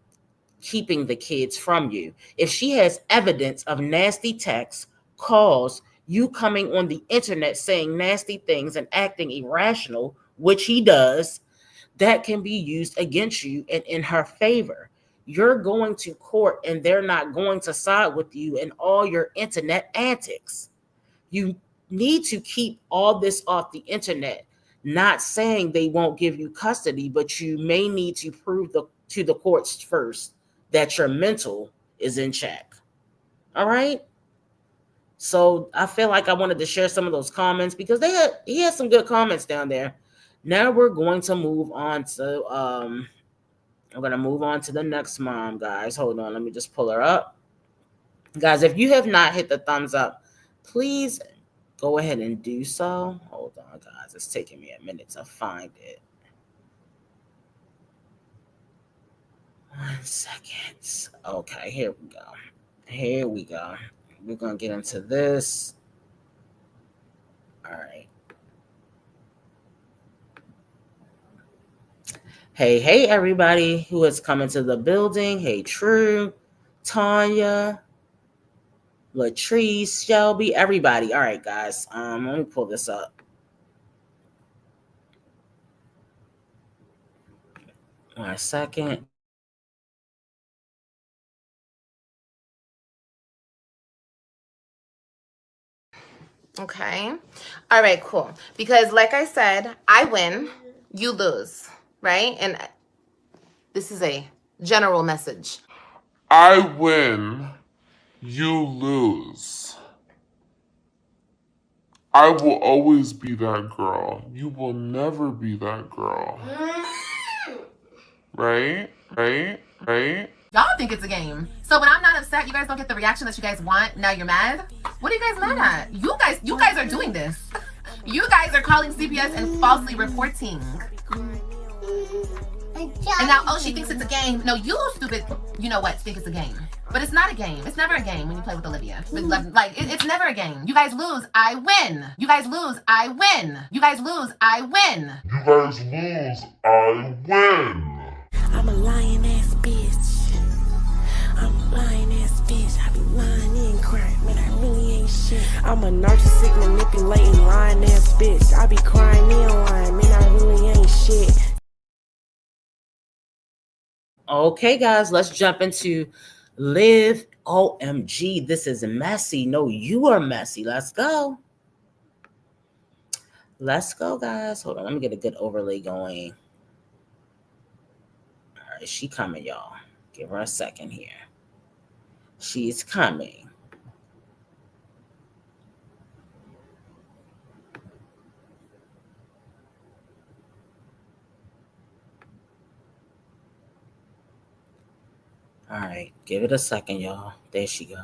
keeping the kids from you. If she has evidence of nasty texts, calls, you coming on the internet saying nasty things and acting irrational, which he does, that can be used against you and in her favor. You're going to court and they're not going to side with you in all your internet antics. You need to keep all this off the internet. Not saying they won't give you custody, but you may need to prove to the courts first that your mental is in check. All right. So I feel like I wanted to share some of those comments because he had some good comments down there. Now we're going to move on to I'm going to move on to the next mom, guys. Hold on, let me just pull her up. Guys, if you have not hit the thumbs up, please go ahead and do so. Hold on, guys. It's taking me a minute to find it. 1 second. Okay, here we go. We're going to get into this. All right. Hey, everybody who has come into the building. Hey, True, Tanya, Latrice, Shelby, everybody. All right, guys. Let me pull this up. One second. Okay. All right, cool. Because like I said, I win, you lose. right? And this is a general message. I win, you lose. I will always be that girl. You will never be that girl. Right? Y'all think it's a game. So when I'm not upset, you guys don't get the reaction that you guys want. Now you're mad. What are you guys mad at? You guys are doing this. You guys are calling CPS and falsely reporting. And now, oh, she thinks it's a game. No, you stupid, you know what, think it's a game. But it's not a game. It's never a game when you play with Olivia. Like, it's never a game. You guys lose, I win. You guys lose, I win. You guys lose, I win. You guys lose, I win. I'm a lying ass bitch. I'm a lying ass bitch. I be lying and crying, man, I really ain't shit. I'm a narcissistic, manipulating, lying ass bitch. I be crying and lying, man, I really ain't shit. Okay, guys, let's jump into Live. OMG, this is messy. No, you are messy. Let's go. Let's go, guys. Hold on, let me get a good overlay going. All right, she coming, y'all. Give her a second here. She's coming. All right, give it a second, y'all. There she go.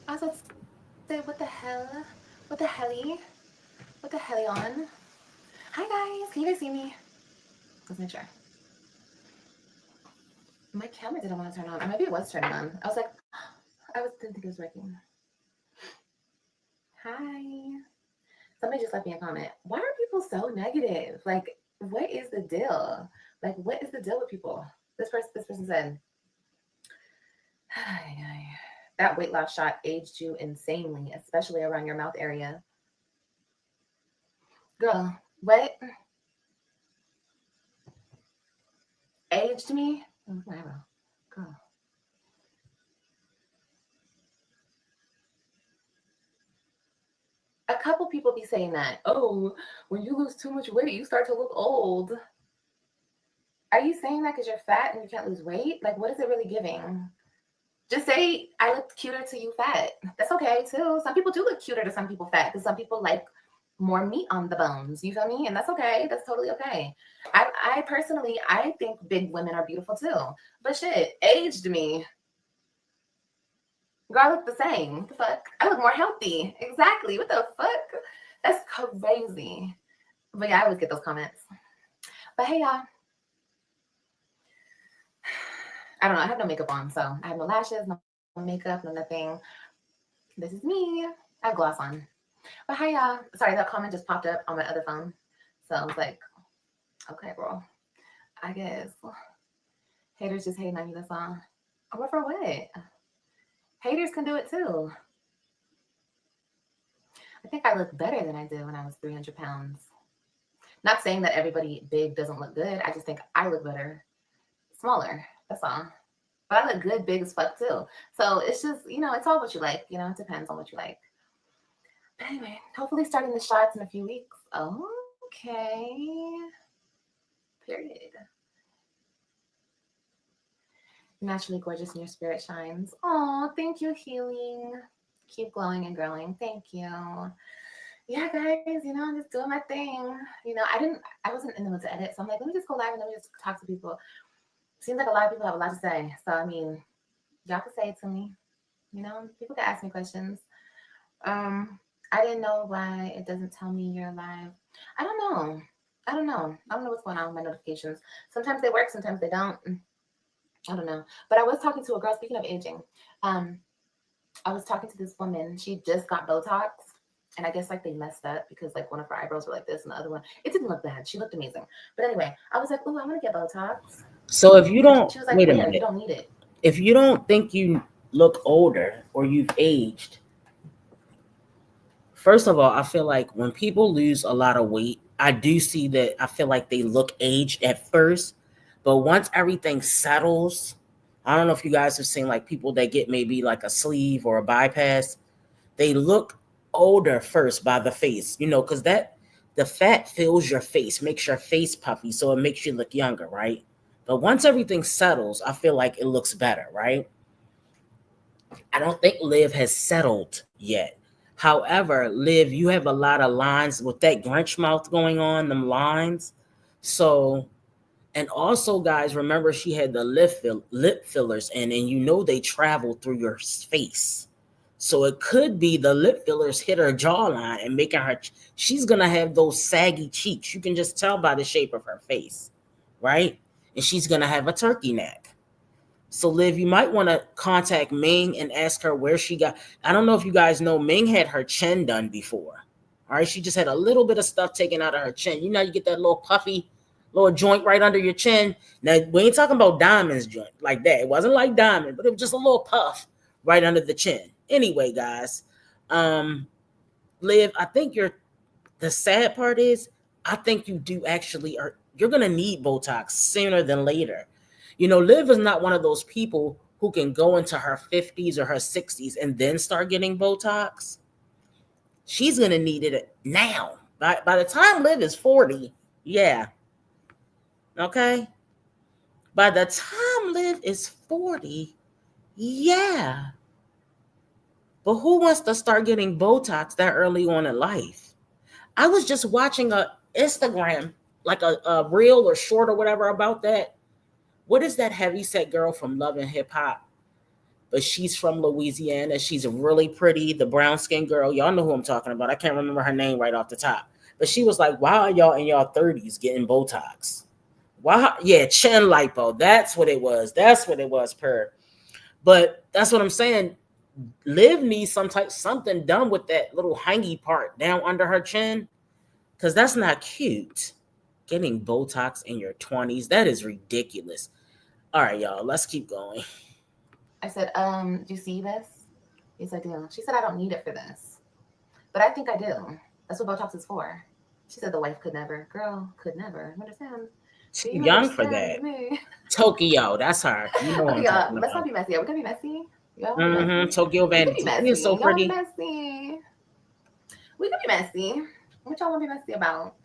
I was about to say, what the hell? What the helly? What the helly on? Hi guys, can you guys see me? Let's make sure. My camera didn't want to turn on, or maybe it was turning on. I was like, didn't think it was working. Hi. Somebody just left me a comment. Why are people so negative? Like, what is the deal? Like, what is the deal with people? This person said, that weight loss shot aged you insanely, especially around your mouth area. Girl, what? Aged me? Girl. A couple people be saying that. Oh, when you lose too much weight, you start to look old. Are you saying that because you're fat and you can't lose weight? Like, what is it really giving? Just say, I look cuter to you fat. That's okay, too. Some people do look cuter to some people fat because some people like more meat on the bones. You feel me? And that's okay. That's totally okay. I personally, I think big women are beautiful, too. But shit, aged me. Girl, I look the same. What the fuck? I look more healthy. Exactly. What the fuck? That's crazy. But yeah, I always get those comments. But hey, y'all. I don't know. I have no makeup on, so I have no lashes, no makeup, no nothing. This is me. I have gloss on. But hi, y'all. Sorry, that comment just popped up on my other phone. So I was like, okay, bro. I guess. Haters just hating on you, that's all. Or for what? Haters can do it too. I think I look better than I did when I was 300 pounds. Not saying that everybody big doesn't look good. I just think I look better. Smaller. That's all. But I look good, big as fuck too. So it's just, it's all what you like. It depends on what you like. But anyway, hopefully starting the shots in a few weeks. Okay. Period. Naturally gorgeous and your spirit shines. Oh, thank you, healing. Keep glowing and growing. Thank you. Yeah, guys, I'm just doing my thing. I wasn't in the mood to edit. So I'm like, let me just go live and let me just talk to people. Seems like a lot of people have a lot to say. So, y'all can say it to me. People can ask me questions. I didn't know why it doesn't tell me you're live. I don't know. I don't know what's going on with my notifications. Sometimes they work, sometimes they don't. I don't know. But I was talking to a girl, speaking of aging. I was talking to this woman. She just got Botox. And I guess they messed up because one of her eyebrows were like this and the other one, it didn't look bad. She looked amazing. But anyway, I was like, oh, I want to get Botox. So if you don't, she was like, wait a minute. You don't need it. If you don't think you look older or you've aged, first of all, I feel like when people lose a lot of weight, I do see that. I feel like they look aged at first, but once everything settles, I don't know if you guys have seen people that get maybe a sleeve or a bypass, they look older first by the face, because that the fat fills your face, makes your face puffy, so it makes you look younger, right? But once everything settles, I feel like it looks better, right? I don't think Liv has settled yet. However, Liv, you have a lot of lines with that Grinch mouth going on, them lines. So, and also, guys, remember she had the lip fillers in, and you know they travel through your face. So it could be the lip fillers hit her jawline and making her, she's going to have those saggy cheeks. You can just tell by the shape of her face, right? And she's going to have a turkey neck. So Liv, you might want to contact Ming and ask her where she got. I don't know if you guys know, Ming had her chin done before. All right, she just had a little bit of stuff taken out of her chin. You know, you get that little puffy little joint right under your chin. Now, we ain't talking about Diamond's joint like that. It wasn't like Diamond, but it was just a little puff right under the chin. Anyway, guys, Liv, I think the sad part is, I think you do actually you're gonna need Botox sooner than later. You know, Liv is not one of those people who can go into her 50s or her 60s and then start getting Botox. She's gonna need it now. By the time Liv is 40, yeah. Okay. By the time Liv is 40, yeah. But who wants to start getting Botox that early on in life? I was just watching a Instagram, like a reel or short or whatever about that. What is that heavyset girl from Love and Hip Hop? But she's from Louisiana. She's really pretty, the brown skin girl. Y'all know who I'm talking about. I can't remember her name right off the top. But she was like, why are y'all in y'all 30s getting Botox? Why? Yeah, chin lipo. That's what it was. That's what it was, per. But that's what I'm saying. Liv needs something done with that little hangy part down under her chin, because that's not cute. Getting Botox in your 20s, that is ridiculous. All right, y'all, let's keep going. I said, do you see this? Yes, I do. She said, I don't need it for this. But I think I do. That's what Botox is for. She said the wife could never. Girl, could never. Understand? Too young for that. Tokyo, that's her. You know what I'm talking let's about. not be messy. Are we gonna be messy? Tokyo Vanity. She is so pretty. Messy. We could be messy. What y'all want to be messy about?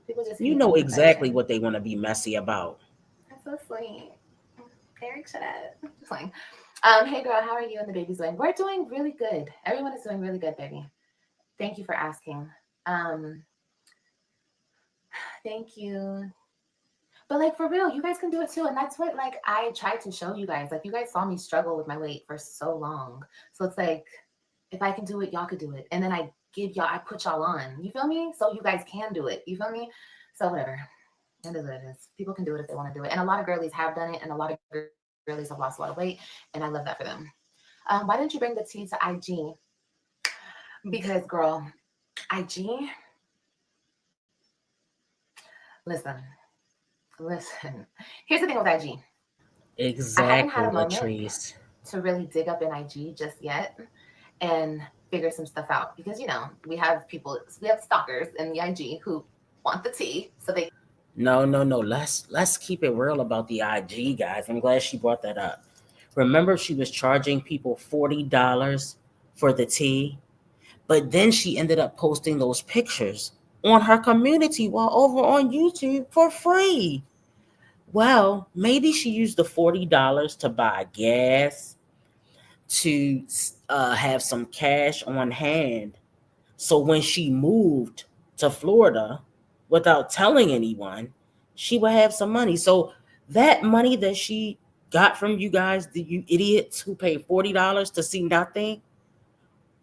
People just, you know exactly what they want to be messy about. That's so sweet. Eric, shut up. Just like, hey girl, how are you and the baby's doing? We're doing really good. Everyone is doing really good, baby. Thank you for asking. Thank you. But like, for real, you guys can do it too. And that's what, like, I tried to show you guys. Like, you guys saw me struggle with my weight for so long. So it's like, if I can do it, y'all could do it. And then I put y'all on. You feel me? So you guys can do it. You feel me? So whatever. It is what it is. People can do it if they want to do it. And a lot of girlies have done it. And a lot of girlies have lost a lot of weight. And I love that for them. Why didn't you bring the tea to IG? Because, girl, IG... Listen. Here's the thing with IG. Exactly. I haven't had a moment to really dig up in IG just yet and figure some stuff out, because you know we have stalkers in the IG who want the tea, so they. No. Let's keep it real about the IG, guys. I'm glad she brought that up. Remember, she was charging people $40 for the tea, but then she ended up posting those pictures on her community while over on YouTube for free. Well, maybe she used the $40 to buy gas, to have some cash on hand. So when she moved to Florida without telling anyone, she would have some money. So that money that she got from you guys, you idiots who paid $40 to see nothing,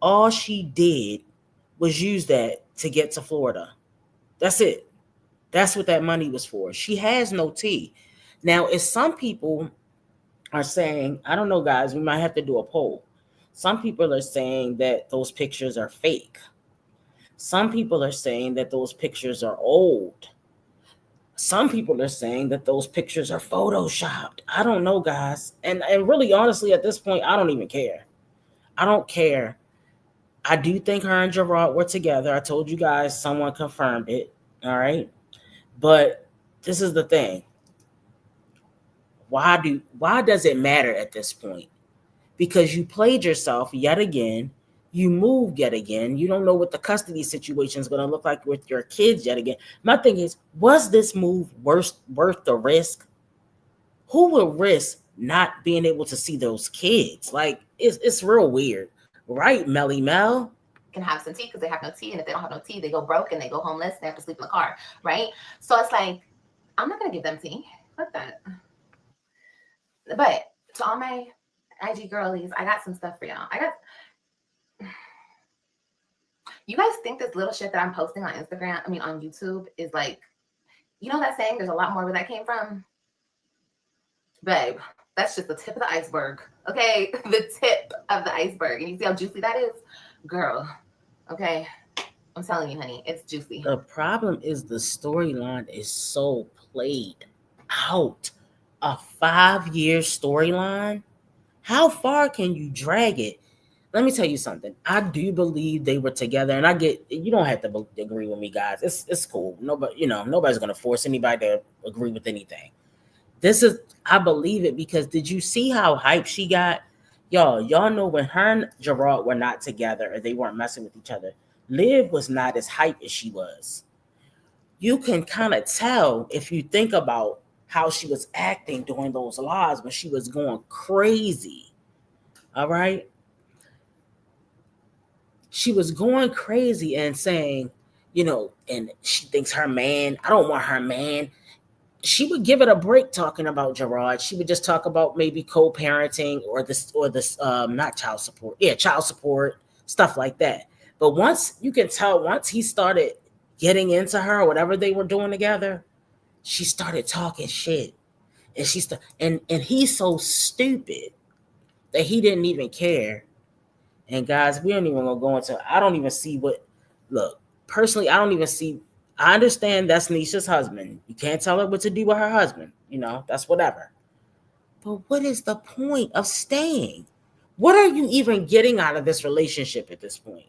all she did was use that to get to Florida. That's it. That's what that money was for. She has no tea. Now, if some people are saying, I don't know, guys, we might have to do a poll. Some people are saying that those pictures are fake. Some people are saying that those pictures are old. Some people are saying that those pictures are photoshopped. I don't know, guys. And really, honestly, at this point, I don't even care. I don't care. I do think her and Gerard were together. I told you guys, someone confirmed it. All right. But this is the thing. Why does it matter at this point? Because you played yourself yet again. You move yet again. You don't know what the custody situation is going to look like with your kids yet again. My thing is, was this move worth the risk? Who would risk not being able to see those kids? Like, it's real weird, right, Melly Mel? Can have some tea because they have no tea, and if they don't have no tea, they go broke and they go homeless. They have to sleep in the car, right? So it's like, I'm not gonna give them tea. Fuck that. But to all my IG girlies, I got some stuff for y'all. You guys think this little shit that I'm posting on Instagram, on YouTube, is like, you know that saying, there's a lot more where that came from? Babe, that's just the tip of the iceberg, okay? The tip of the iceberg. And you see how juicy that is? Girl, okay? I'm telling you, honey, it's juicy. The problem is the storyline is so played out. A 5-year storyline? How far can you drag it? Let me tell you something. I do believe they were together, and I get, you don't have to agree with me, guys. It's cool. Nobody, nobody's gonna force anybody to agree with anything. I believe it because did you see how hype she got? Y'all know when her and Gerard were not together or they weren't messing with each other, Liv was not as hype as she was. You can kind of tell if you think about how she was acting during those lives when she was going crazy. All right? She was going crazy and saying, and she thinks her man, I don't want her man. She would give it a break talking about Gerard. She would just talk about maybe co-parenting or this not child support. Yeah, child support, stuff like that. But once he started getting into her, whatever they were doing together, she started talking shit. And and he's so stupid that he didn't even care. And guys, we don't even gonna go into. I don't even see what. Look, personally, I don't even see. I understand that's Nisha's husband. You can't tell her what to do with her husband. That's whatever. But what is the point of staying? What are you even getting out of this relationship at this point?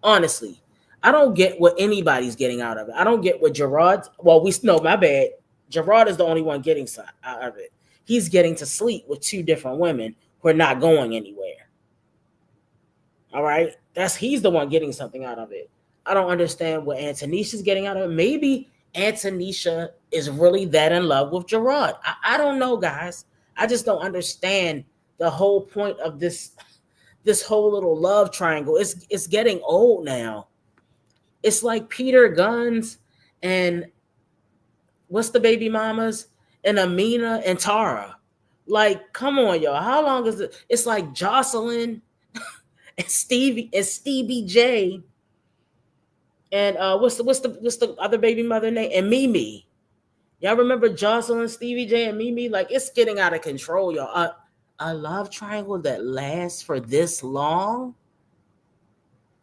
Honestly, I don't get what anybody's getting out of it. I don't get what Gerard. Well, my bad. Gerard is the only one getting out of it. He's getting to sleep with 2 different women who are not going anywhere. All right, he's the one getting something out of it. I don't understand what Antonisha's getting out of it. Maybe Antonisha is really that in love with Gerard. I don't know, guys. I just don't understand the whole point of this whole little love triangle. It's getting old now. It's like Peter Guns and what's the baby mamas and Amina and Tara. Like, come on, y'all. How long is it? It's like Jocelyn and Stevie J, and what's the other baby mother name? And Mimi. Y'all remember Jocelyn, Stevie J, and Mimi? Like, it's getting out of control, y'all. A love triangle that lasts for this long?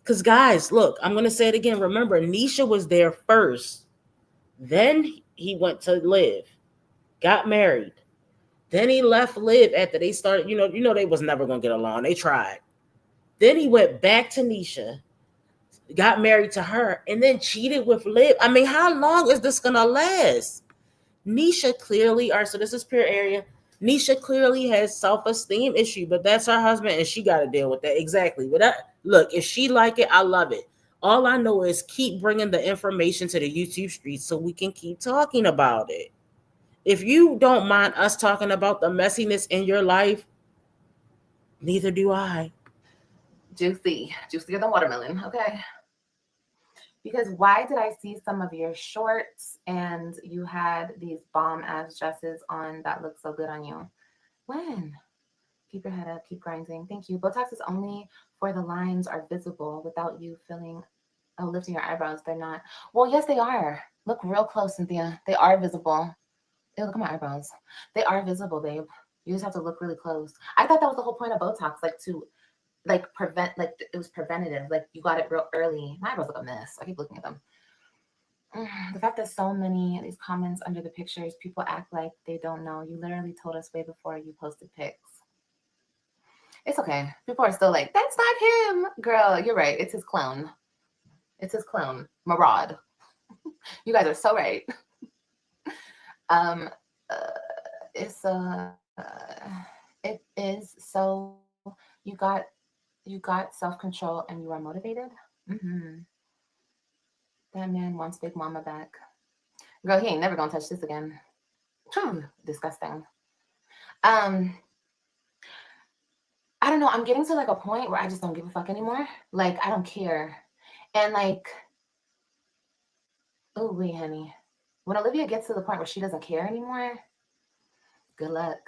Because guys, look, I'm gonna say it again. Remember, Nisha was there first. Then he went to Liv, got married. Then he left Liv after they started. They was never gonna get along. They tried. Then he went back to Nisha, got married to her, and then cheated with Liv. I mean, how long is this gonna last? Nisha clearly, all right, so this is pure area. Nisha clearly has self-esteem issue, but that's her husband, and she got to deal with that. Exactly. But look, if she like it, I love it. All I know is keep bringing the information to the YouTube streets so we can keep talking about it. If you don't mind us talking about the messiness in your life, neither do I. Juicier than watermelon, okay? Because why did I see some of your shorts and you had these bomb-ass dresses on that look so good on you? When? Keep your head up, keep grinding. Thank you. Botox is only for the lines are visible without you lifting your eyebrows. They're not. Well, yes, they are. Look real close, Cynthia. They are visible. Ew, look at my eyebrows. They are visible, babe. You just have to look really close. I thought that was the whole point of Botox, to prevent, it was preventative. You got it real early. My eyebrows look a mess. I keep looking at them. The fact that so many of these comments under the pictures, people act like they don't know. You literally told us way before you posted pics. It's okay. People are still like, that's not him. Girl, you're right. It's his clone. It's his clone, Marad. You guys are so right. It is so, you got You got self-control and you are motivated. That man wants Big Mama back. Girl, he ain't never gonna touch this again. Disgusting. I don't know. I'm getting to like a point where I just don't give a fuck anymore. Like, I don't care. And like, oh, wait, honey. When Olivia gets to the point where she doesn't care anymore, good luck.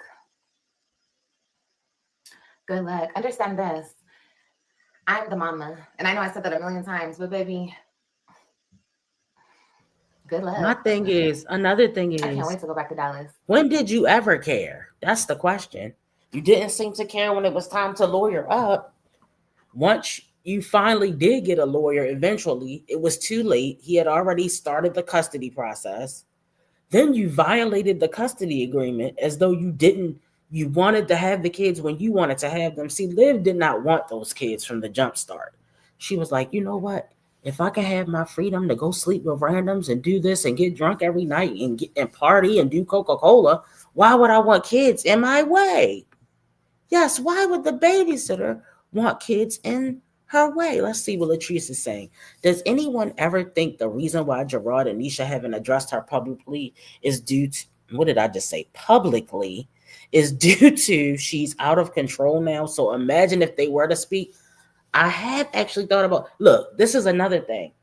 Good luck. Understand this. I'm the mama. And I know I said that a million times, but baby, good luck. My thing is, another thing is, I can't wait to go back to Dallas. When did you ever care? That's the question. You didn't seem to care when it was time to lawyer up. Once you finally did get a lawyer, eventually, it was too late. He had already started the custody process. Then you violated the custody agreement as though you wanted to have the kids when you wanted to have them. See, Liv did not want those kids from the jump start. She was like, you know what? If I can have my freedom to go sleep with randoms and do this and get drunk every night and party and do Coca-Cola, why would I want kids in my way? Yes, why would the babysitter want kids in her way? Let's see what Latrice is saying. Does anyone ever think the reason why Gerard and Nisha haven't addressed her publicly is due to, what did I just say? Publicly is due to she's out of control now. So imagine if they were to speak. I have actually thought about, look, this is another thing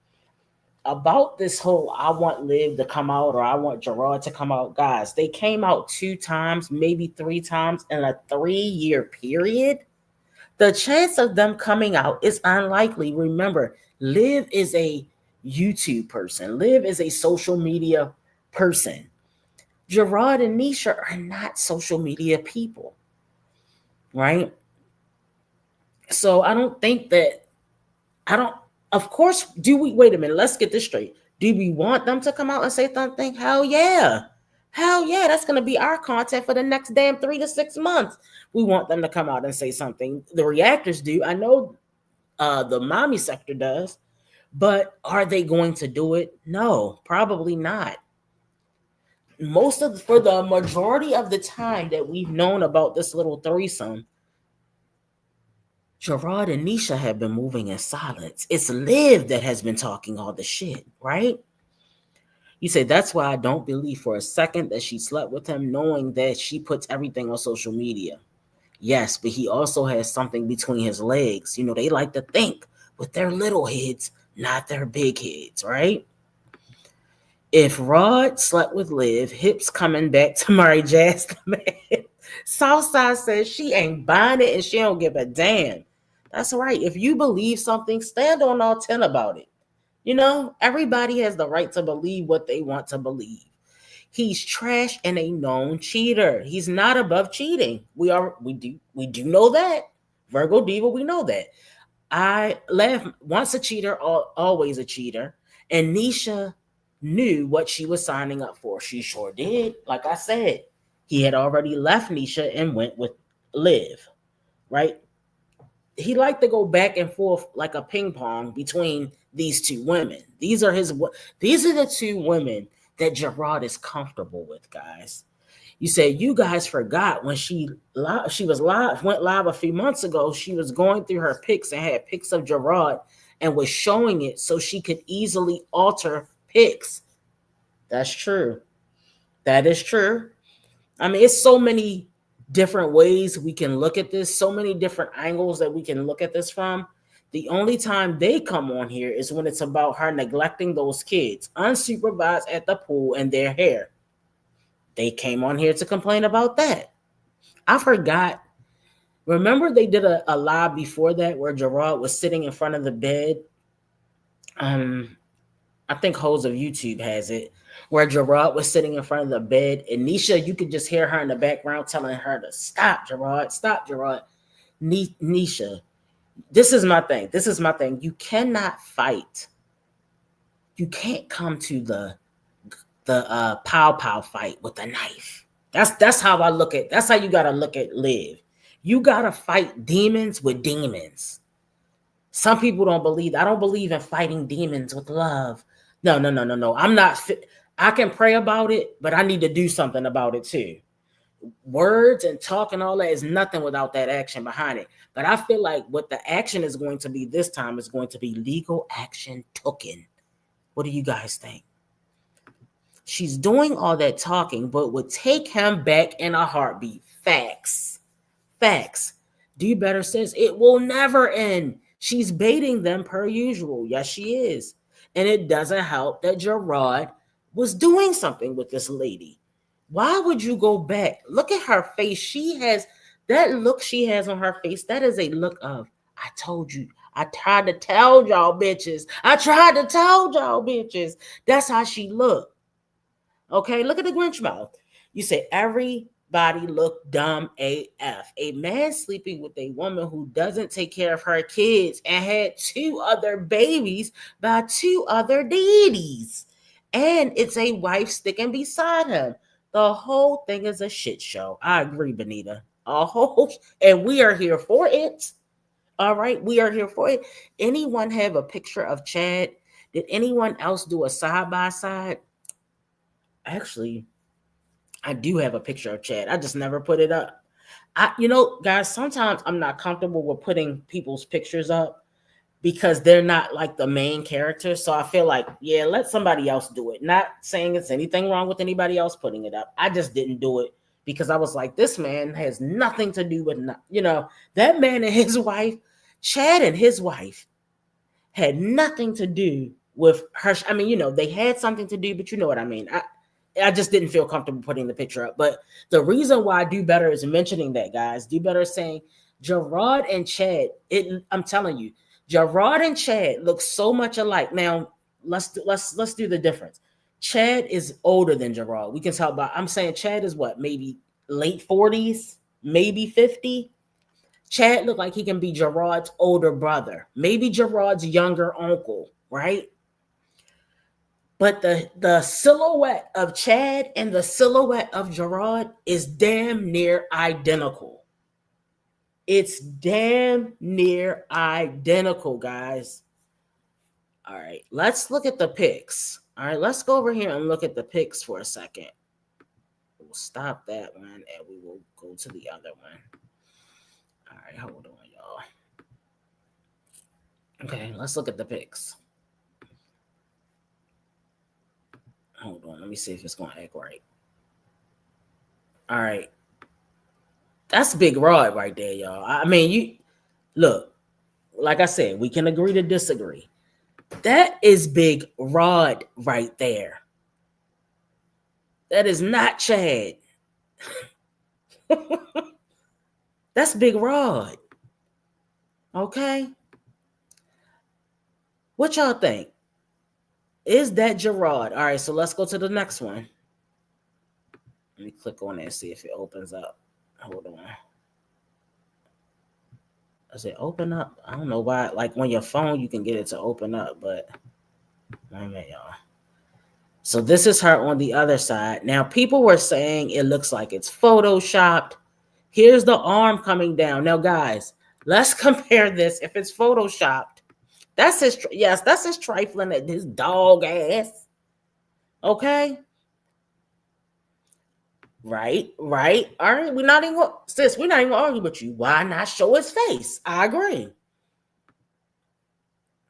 about this whole I want Liv to come out or I want Gerard to come out. Guys, they came out 2 times, maybe 3 times in a 3-year period. The chance of them coming out is unlikely. Remember, Liv is a YouTube person. Liv is a social media person. Gerard and Nisha are not social media people, right? So I don't think that, of course, wait a minute, let's get this straight. Do we want them to come out and say something? Hell yeah. Hell yeah, that's going to be our content for the next damn 3 to 6 months. We want them to come out and say something. The reactors do. I know the mommy sector does. But are they going to do it? No, probably not. For the majority of the time that we've known about this little threesome, Gerard and Nisha have been moving in silence. It's Liv that has been talking all the shit, right? You say, that's why I don't believe for a second that she slept with him, knowing that she puts everything on social media. Yes, but he also has something between his legs. You know, they like to think with their little heads, not their big heads, right? If Rod slept with Liv, hips coming back to Mary Jasmine. Southside says she ain't buying it and she don't give a damn. That's right. If you believe something, stand on all 10 about it. You know, everybody has the right to believe what they want to believe. He's trash and a known cheater. He's not above cheating. We do know that. Virgo Diva, we know that. I laugh. Once a cheater, always a cheater. And Nisha knew what she was signing up for. She sure did. Like I said, he had already left Nisha and went with Liv, right? He liked to go back and forth like a ping pong between these 2 women. These are the 2 women that Gerard is comfortable with, guys. You say you guys forgot when she went live a few months ago. She was going through her pics and had pics of Gerard and was showing it so she could easily alter pics. That's true. That is true. I mean, it's so many different ways we can look at this, so many different angles that we can look at this from. The only time they come on here is when it's about her neglecting those kids, unsupervised at the pool and their hair. They came on here to complain about that. I forgot. Remember they did a live before that where Gerard was sitting in front of the bed? I think Hoes of YouTube has it, where Gerard was sitting in front of the bed and Nisha, you could just hear her in the background telling her to stop, Gerard, stop, Gerard. Nisha, this is my thing. You cannot fight. You can't come to the pow fight with a knife. That's how I look at. That's how you gotta look at Liv. You gotta fight demons with demons. Some people don't believe. I don't believe in fighting demons with love. No. I'm not. I can pray about it, but I need to do something about it too. words and talk and all that is nothing without that action behind it. But I feel like what the action is going to be this time is going to be legal action taken. What do you guys think? She's doing all that talking, but would take him back in a heartbeat. Facts. Facts. Do better says it will never end. She's baiting them per usual. Yes, she is. And it doesn't help that Gerard was doing something with this lady. Why would you go back? Look at her face. She has that look she has on her face. That is a look of, I told you. I tried to tell y'all bitches. I tried to tell y'all bitches. That's how she looked. Okay, look at the Grinch mouth. You say everybody look dumb AF. A man sleeping with a woman who doesn't take care of her kids and had 2 other babies by 2 other deities. And it's a wife sticking beside him. The whole thing is a shit show. I agree, Benita. And we are here for it. All right, we are here for it. Anyone have a picture of Chad? Did anyone else do a side-by-side? Actually, I do have a picture of Chad. I just never put it up. Guys, sometimes I'm not comfortable with putting people's pictures up because they're not like the main character. So I feel like, yeah, let somebody else do it. Not saying it's anything wrong with anybody else putting it up. I just didn't do it because I was like, this man has nothing to do with, that man and his wife, Chad and his wife had nothing to do with her. I mean, they had something to do, but you know what I mean. I just didn't feel comfortable putting the picture up. But the reason why I Do Better is mentioning that, guys. Do Better is saying Gerard and Chad. I'm telling you, Gerard and Chad look so much alike. Now let's do the difference. Chad is older than Gerard. We can talk about. I'm saying Chad is what, maybe late 40s, maybe 50. Chad looked like he can be Gerard's older brother, maybe Gerard's younger uncle, right? But the silhouette of Chad and the silhouette of Gerard is damn near identical. It's damn near identical, guys. All right, let's look at the pics. All right, let's go over here and look at the pics for a second. We'll stop that one and we will go to the other one. All right, hold on, y'all. Okay, let's look at the pics. Hold on, let me see if it's going to act right. All right. That's Big Rod right there, y'all. I mean, you look, like I said, we can agree to disagree. That is Big Rod right there. That is not Chad. That's Big Rod. Okay. What y'all think? Is that Gerard? All right, so let's go to the next one. Let me click on it and see if it opens up. Hold on. Does it open up? I don't know why. Like on your phone, you can get it to open up, but wait a minute, y'all. So this is her on the other side. Now, people were saying it looks like it's photoshopped. Here's the arm coming down. Now, guys, let's compare this. If it's photoshopped, that's his trifling at his dog ass. Okay. Right. All right. We're not even gonna argue with you. Why not show his face? I agree.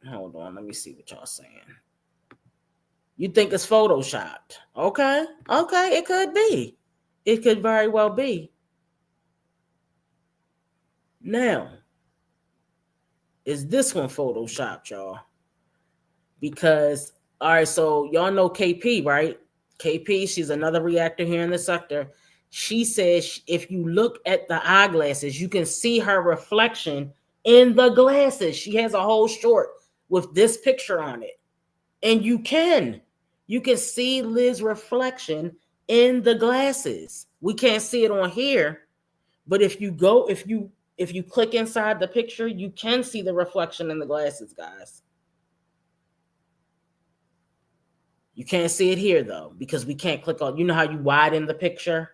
Hold on, let me see what y'all saying. You think it's photoshopped? Okay, it could be. It could very well be. Now, is this one photoshopped, y'all? Because, all right, so y'all know KP, right? KP, she's another reactor here in the sector. She says if you look at the eyeglasses, you can see her reflection in the glasses. She has a whole short with this picture on it. And you can see Liz's reflection in the glasses. We can't see it on here, but if you click inside the picture, you can see the reflection in the glasses, guys. You can't see it here though, because we can't click on, you know how you widen the picture?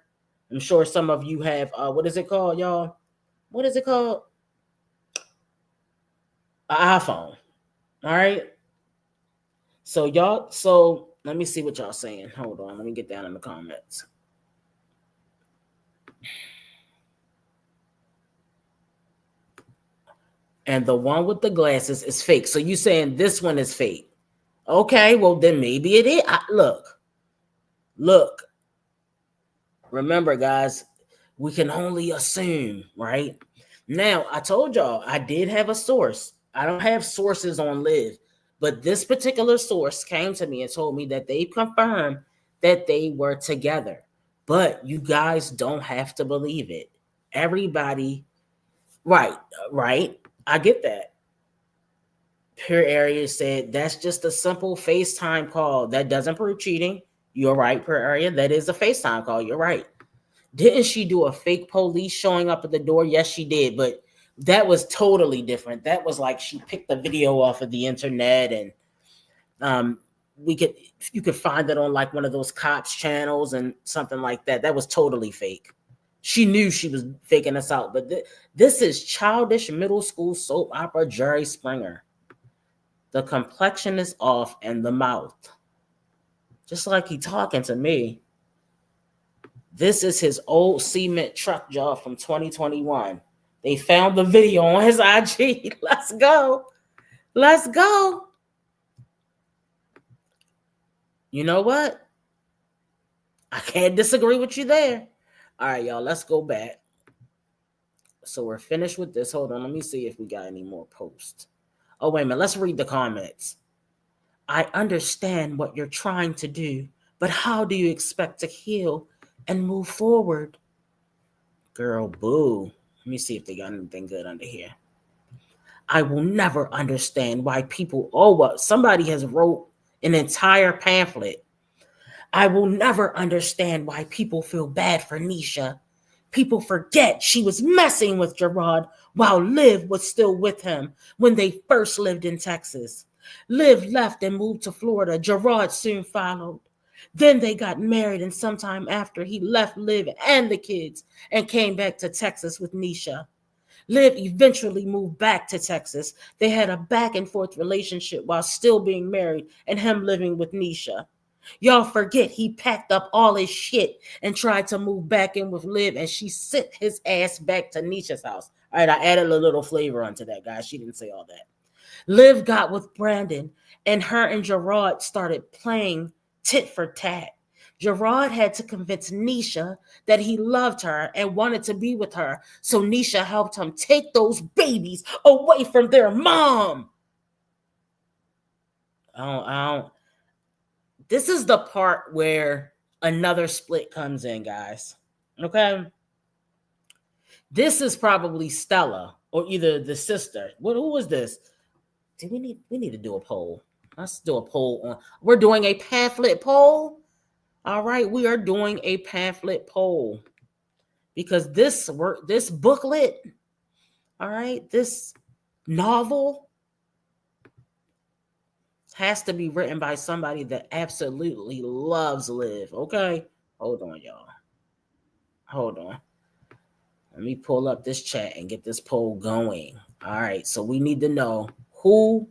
I'm sure some of you have, what is it called, y'all? What is it called? An iPhone. All right. So let me see what y'all saying. Hold on. Let me get down in the comments. And the one with the glasses is fake. So you saying this one is fake? Okay, well then maybe it is. Look. Remember, guys, we can only assume, right? Now, I told y'all I did have a source. I don't have sources on Live, but this particular source came to me and told me that they confirmed that they were together. But you guys don't have to believe it. Everybody, right, right. I get that. Pure Area said that's just a simple FaceTime call. That doesn't prove cheating. You're right, Pure Area. That is a FaceTime call. You're right. Didn't she do a fake police showing up at the door? Yes, she did. But that was totally different. That was like she picked the video off of the internet, and you could find it on like one of those cops channels and something like that. That was totally fake. She knew she was faking us out. But this is childish middle school soap opera Jerry Springer. The complexion is off and the mouth. Just like he talking to me. This is his old cement truck job from 2021. They found the video on his IG. Let's go. Let's go. You know what? I can't disagree with you there. All right, y'all, let's go back. So we're finished with this. Hold on, let me see if we got any more posts. Oh, wait a minute. Let's read the comments. I understand what you're trying to do, but how do you expect to heal and move forward? Girl, boo. Let me see if they got anything good under here. I will never understand why people, somebody has wrote an entire pamphlet. I will never understand why people feel bad for Nisha. People forget she was messing with Gerard while Liv was still with him when they first lived in Texas. Liv left and moved to Florida. Gerard soon followed. Then they got married, and sometime after, he left Liv and the kids and came back to Texas with Nisha. Liv eventually moved back to Texas. They had a back and forth relationship while still being married and him living with Nisha. Y'all forget he packed up all his shit and tried to move back in with Liv, and she sent his ass back to Nisha's house. All right, I added a little flavor onto that, guys. She didn't say all that. Liv got with Brandon, and her and Gerard started playing tit for tat. Gerard had to convince Nisha that he loved her and wanted to be with her, so Nisha helped him take those babies away from their mom. This is the part where another split comes in, guys. Okay? This is probably Stella or either the sister. Who was this? We need to do a poll. Let's do a poll. We're doing a pamphlet poll. All right, we are doing a pamphlet poll because this booklet, all right, this novel has to be written by somebody that absolutely loves Liv. Okay, hold on, y'all. Hold on. Let me pull up this chat and get this poll going. All right, so we need to know who.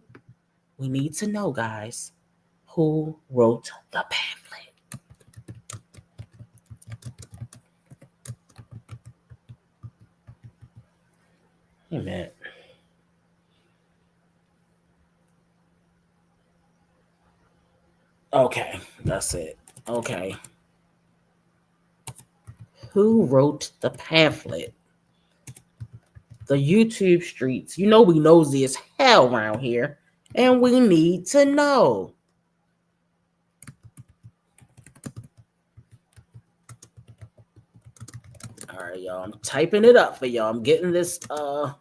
We need to know, guys, who wrote the pamphlet. Hey, man. Okay, that's it. Okay. Who wrote the pamphlet? The YouTube streets. You know we nosy as hell around here, and we need to know. All right, y'all. I'm typing it up for y'all. I'm getting this. All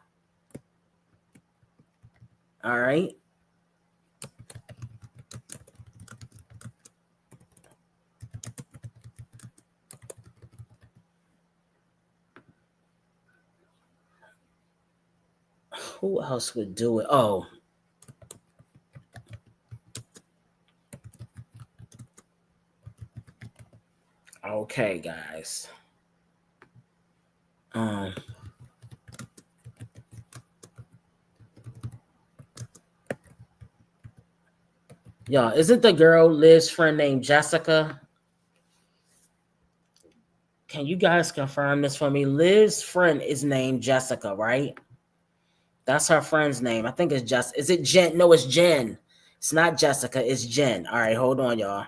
right. Who else would do it? Oh. Okay, guys. Y'all, isn't the girl Liv's friend named Jessica? Can you guys confirm this for me? Liv's friend is named Jessica, right? That's her friend's name. I think it's just. Is it Jen? No, it's Jen. It's not Jessica. It's Jen. All right, hold on, y'all.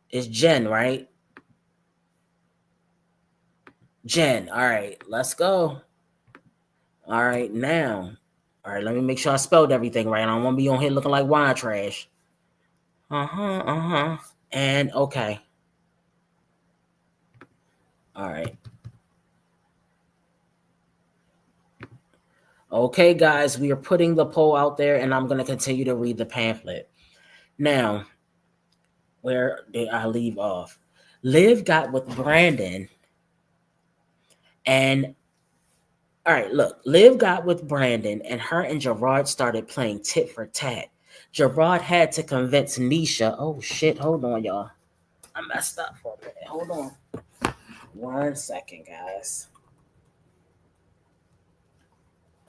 It's Jen, right? Jen. All right, let's go. All right, now. All right, let me make sure I spelled everything right. I don't want to be on here looking like wine trash. And okay. All right. Okay, guys, we are putting the poll out there, and I'm going to continue to read the pamphlet. Now, where did I leave off? Liv got with Brandon, and all right, look, Liv got with Brandon, and her and Gerard started playing tit for tat. Gerard had to convince Nisha. Oh shit, hold on, y'all. I messed up for a minute. Hold on. 1 second, guys.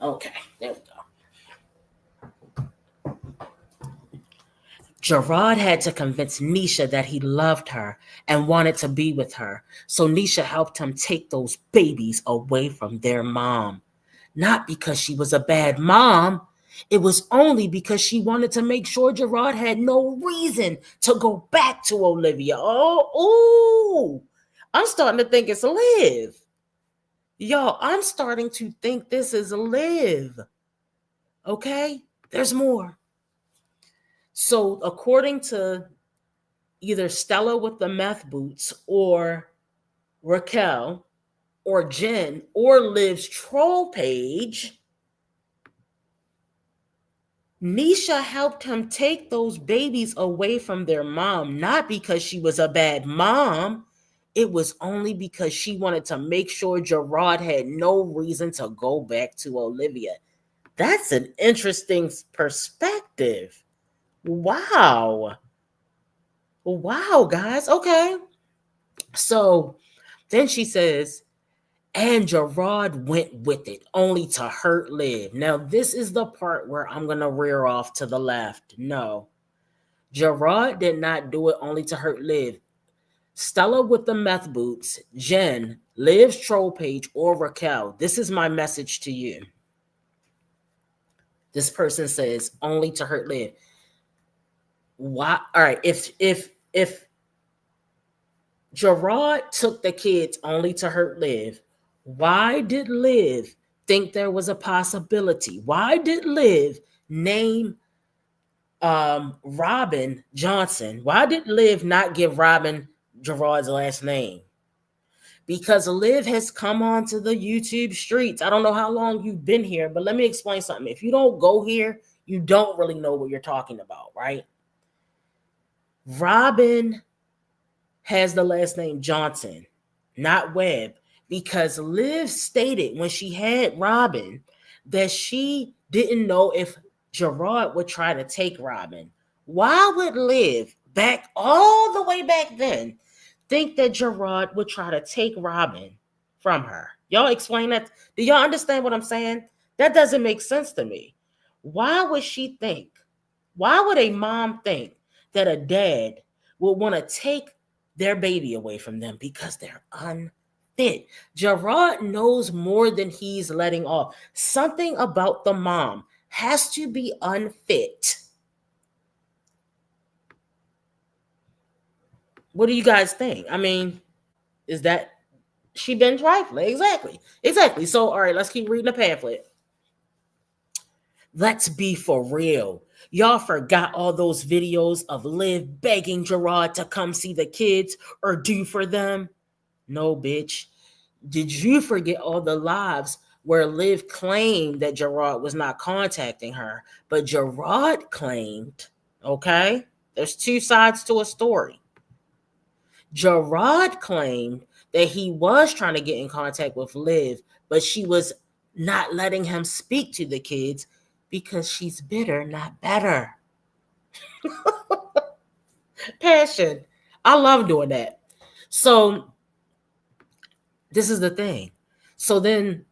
Okay, there we go. Gerard had to convince Nisha that he loved her and wanted to be with her. So Nisha helped him take those babies away from their mom. Not because she was a bad mom. It was only because she wanted to make sure Gerard had no reason to go back to Olivia. I'm starting to think it's Liv. Y'all, I'm starting to think this is Liv. Okay? There's more. So according to either Stella with the meth boots or Raquel or Jen or Liv's troll page, Nisha helped him take those babies away from their mom, not because she was a bad mom. It was only because she wanted to make sure Gerard had no reason to go back to Olivia. That's an interesting perspective. Wow. Wow, guys. Okay. So then she says, and Gerard went with it, only to hurt Liv. Now, this is the part where I'm going to rear off to the left. No. Gerard did not do it only to hurt Liv. Stella with the meth boots, Jen, Liv's troll page, or Raquel. This is my message to you. This person says, only to hurt Liv. Why? All right, if Gerard took the kids only to hurt Liv, why did Liv think there was a possibility? Why did Liv name Robin Johnson? Why did Liv not give Robin Gerard's last name? Because Liv has come onto the YouTube streets. I don't know how long you've been here, but let me explain something. If you don't go here, you don't really know what you're talking about, right? Robin has the last name Johnson, not Webb, because Liv stated when she had Robin that she didn't know if Gerard would try to take Robin. Why would Liv, back all the way back then, think that Gerard would try to take Robin from her? Y'all explain that. Do y'all understand what I'm saying? That doesn't make sense to me. Why would she think? Why would a mom think that a dad would want to take their baby away from them because they're unfit? Gerard knows more than he's letting off. Something about the mom has to be unfit. What do you guys think? I mean, is that she been trifling? Exactly. So, all right, let's keep reading the pamphlet. Let's be for real. Y'all forgot all those videos of Liv begging Gerard to come see the kids or do for them? No, bitch. Did you forget all the lives where Liv claimed that Gerard was not contacting her, but Gerard claimed, okay? There's two sides to a story. Gerard claimed that he was trying to get in contact with Liv, but she was not letting him speak to the kids because she's bitter, not better. Passion. I love doing that. So this is the thing. So then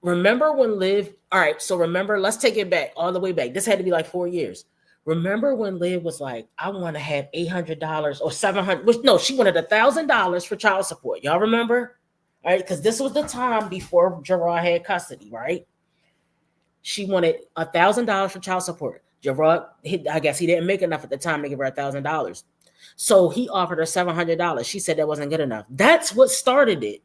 remember when Liv, all right, so remember, let's take it back all the way back. This had to be like 4 years. Remember when Liv was like, I want to have $800 or $700? No, she wanted $1,000 for child support. Y'all remember? All right, because this was the time before Gerard had custody, right? She wanted $1,000 for child support. Gerard, I guess he didn't make enough at the time to give her $1,000. So he offered her $700. She said that wasn't good enough. That's what started it.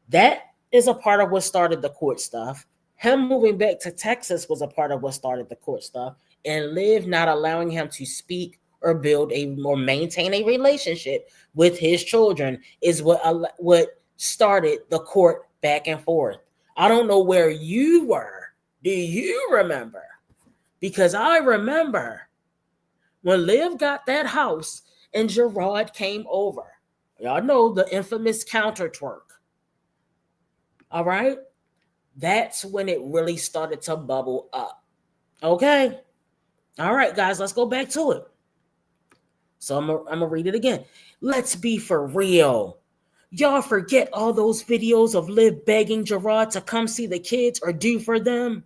That is a part of what started the court stuff. Him moving back to Texas was a part of what started the court stuff. And Liv not allowing him to speak or build or maintain a relationship with his children is what started the court back and forth. I don't know where you were. Do you remember? Because I remember when Liv got that house and Gerard came over. Y'all know the infamous counter twerk. All right? That's when it really started to bubble up. Okay? All right, guys, let's go back to it. So I'm going to read it again. Let's be for real. Y'all forget all those videos of Liv begging Gerard to come see the kids or do for them?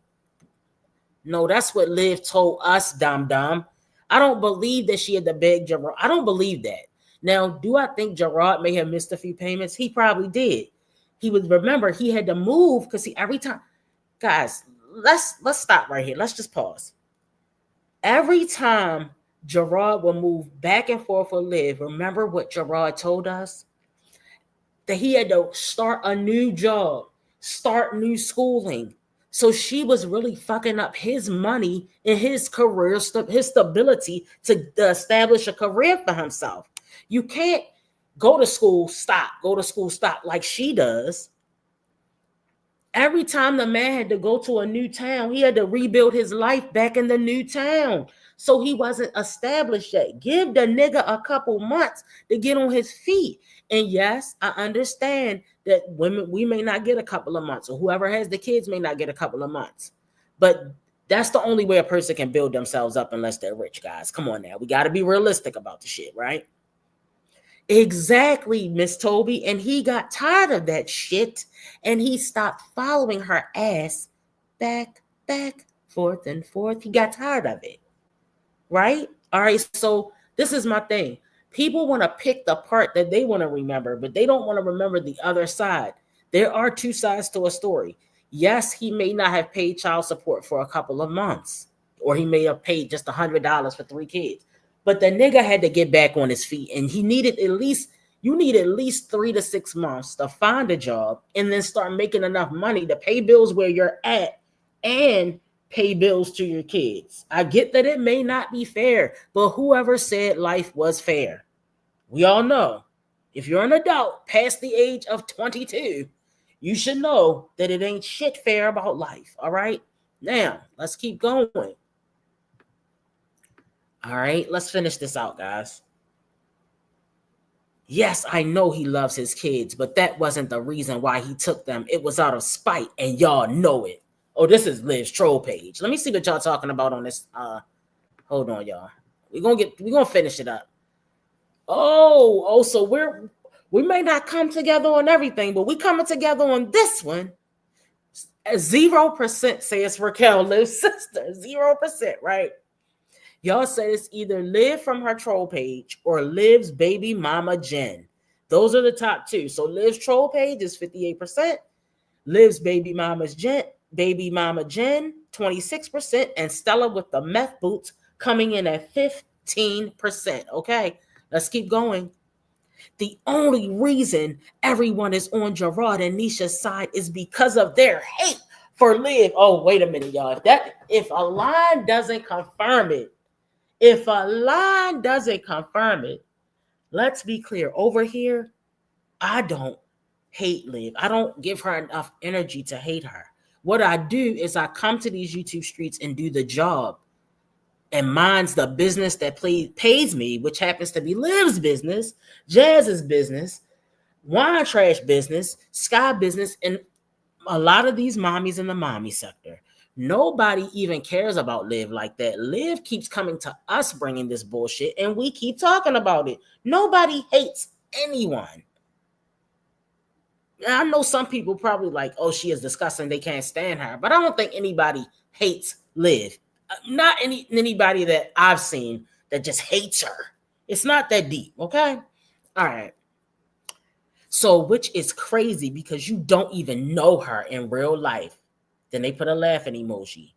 No, that's what Liv told us, dum-dum. I don't believe that she had to beg Gerard. I don't believe that. Now, do I think Gerard may have missed a few payments? He probably did. He would remember he had to move because every time, guys, let's stop right here. Let's just pause. Every time Gerard would move back and forth with Liv, remember what Gerard told us? That he had to start a new job, start new schooling. So she was really fucking up his money and his career, his stability to establish a career for himself. You can't go to school, stop, go to school, stop like she does. Every time the man had to go to a new town, he had to rebuild his life back in the new town. So he wasn't established yet. Give the nigga a couple months to get on his feet. And yes, I understand that women, we may not get a couple of months, or whoever has the kids may not get a couple of months. But that's the only way a person can build themselves up unless they're rich, guys. Come on now. We got to be realistic about the shit, right? Exactly, Miss Toby. And he got tired of that shit. And he stopped following her ass back, forth and forth. He got tired of it. Right? All right. So this is my thing. People want to pick the part that they want to remember, but they don't want to remember the other side. There are two sides to a story. Yes, he may not have paid child support for a couple of months, or he may have paid just $100 for 3 kids. But the nigga had to get back on his feet, and he needed you need at least 3 to 6 months to find a job and then start making enough money to pay bills where you're at and pay bills to your kids. I get that it may not be fair, but whoever said life was fair? We all know if you're an adult past the age of 22, you should know that it ain't shit fair about life. All right. Now let's keep going. All right. Let's finish this out, guys. Yes, I know he loves his kids, but that wasn't the reason why he took them. It was out of spite, and y'all know it. Oh, this is Liv's troll page. Let me see what y'all talking about on this. Hold on, y'all. We're gonna finish it up. Oh, so we may not come together on everything, but we coming together on this one. 0% say it's Raquel, Liv's sister. 0%, right? Y'all say it's either Liv from her troll page or Liv's baby mama Jen. Those are the top two. So Liv's troll page is 58%. Liv's baby mama Jen, 26%, and Stella with the meth boots coming in at 15%. Okay, let's keep going. The only reason everyone is on Gerard and Nisha's side is because of their hate for Liv. Oh, wait a minute, y'all. If a line doesn't confirm it, let's be clear. Over here, I don't hate Liv. I don't give her enough energy to hate her. What I do is I come to these YouTube streets and do the job. And mine's the business that pays me, which happens to be Liv's business, Jazz's business, Wine Trash business, Sky business, and a lot of these mommies in the mommy sector. Nobody even cares about Liv like that. Liv keeps coming to us bringing this bullshit, and we keep talking about it. Nobody hates anyone. I know some people probably like, oh, she is disgusting, they can't stand her. But I don't think anybody hates Liv. Not anybody that I've seen that just hates her. It's not that deep, okay? All right. So, which is crazy because you don't even know her in real life. Then they put a laughing emoji.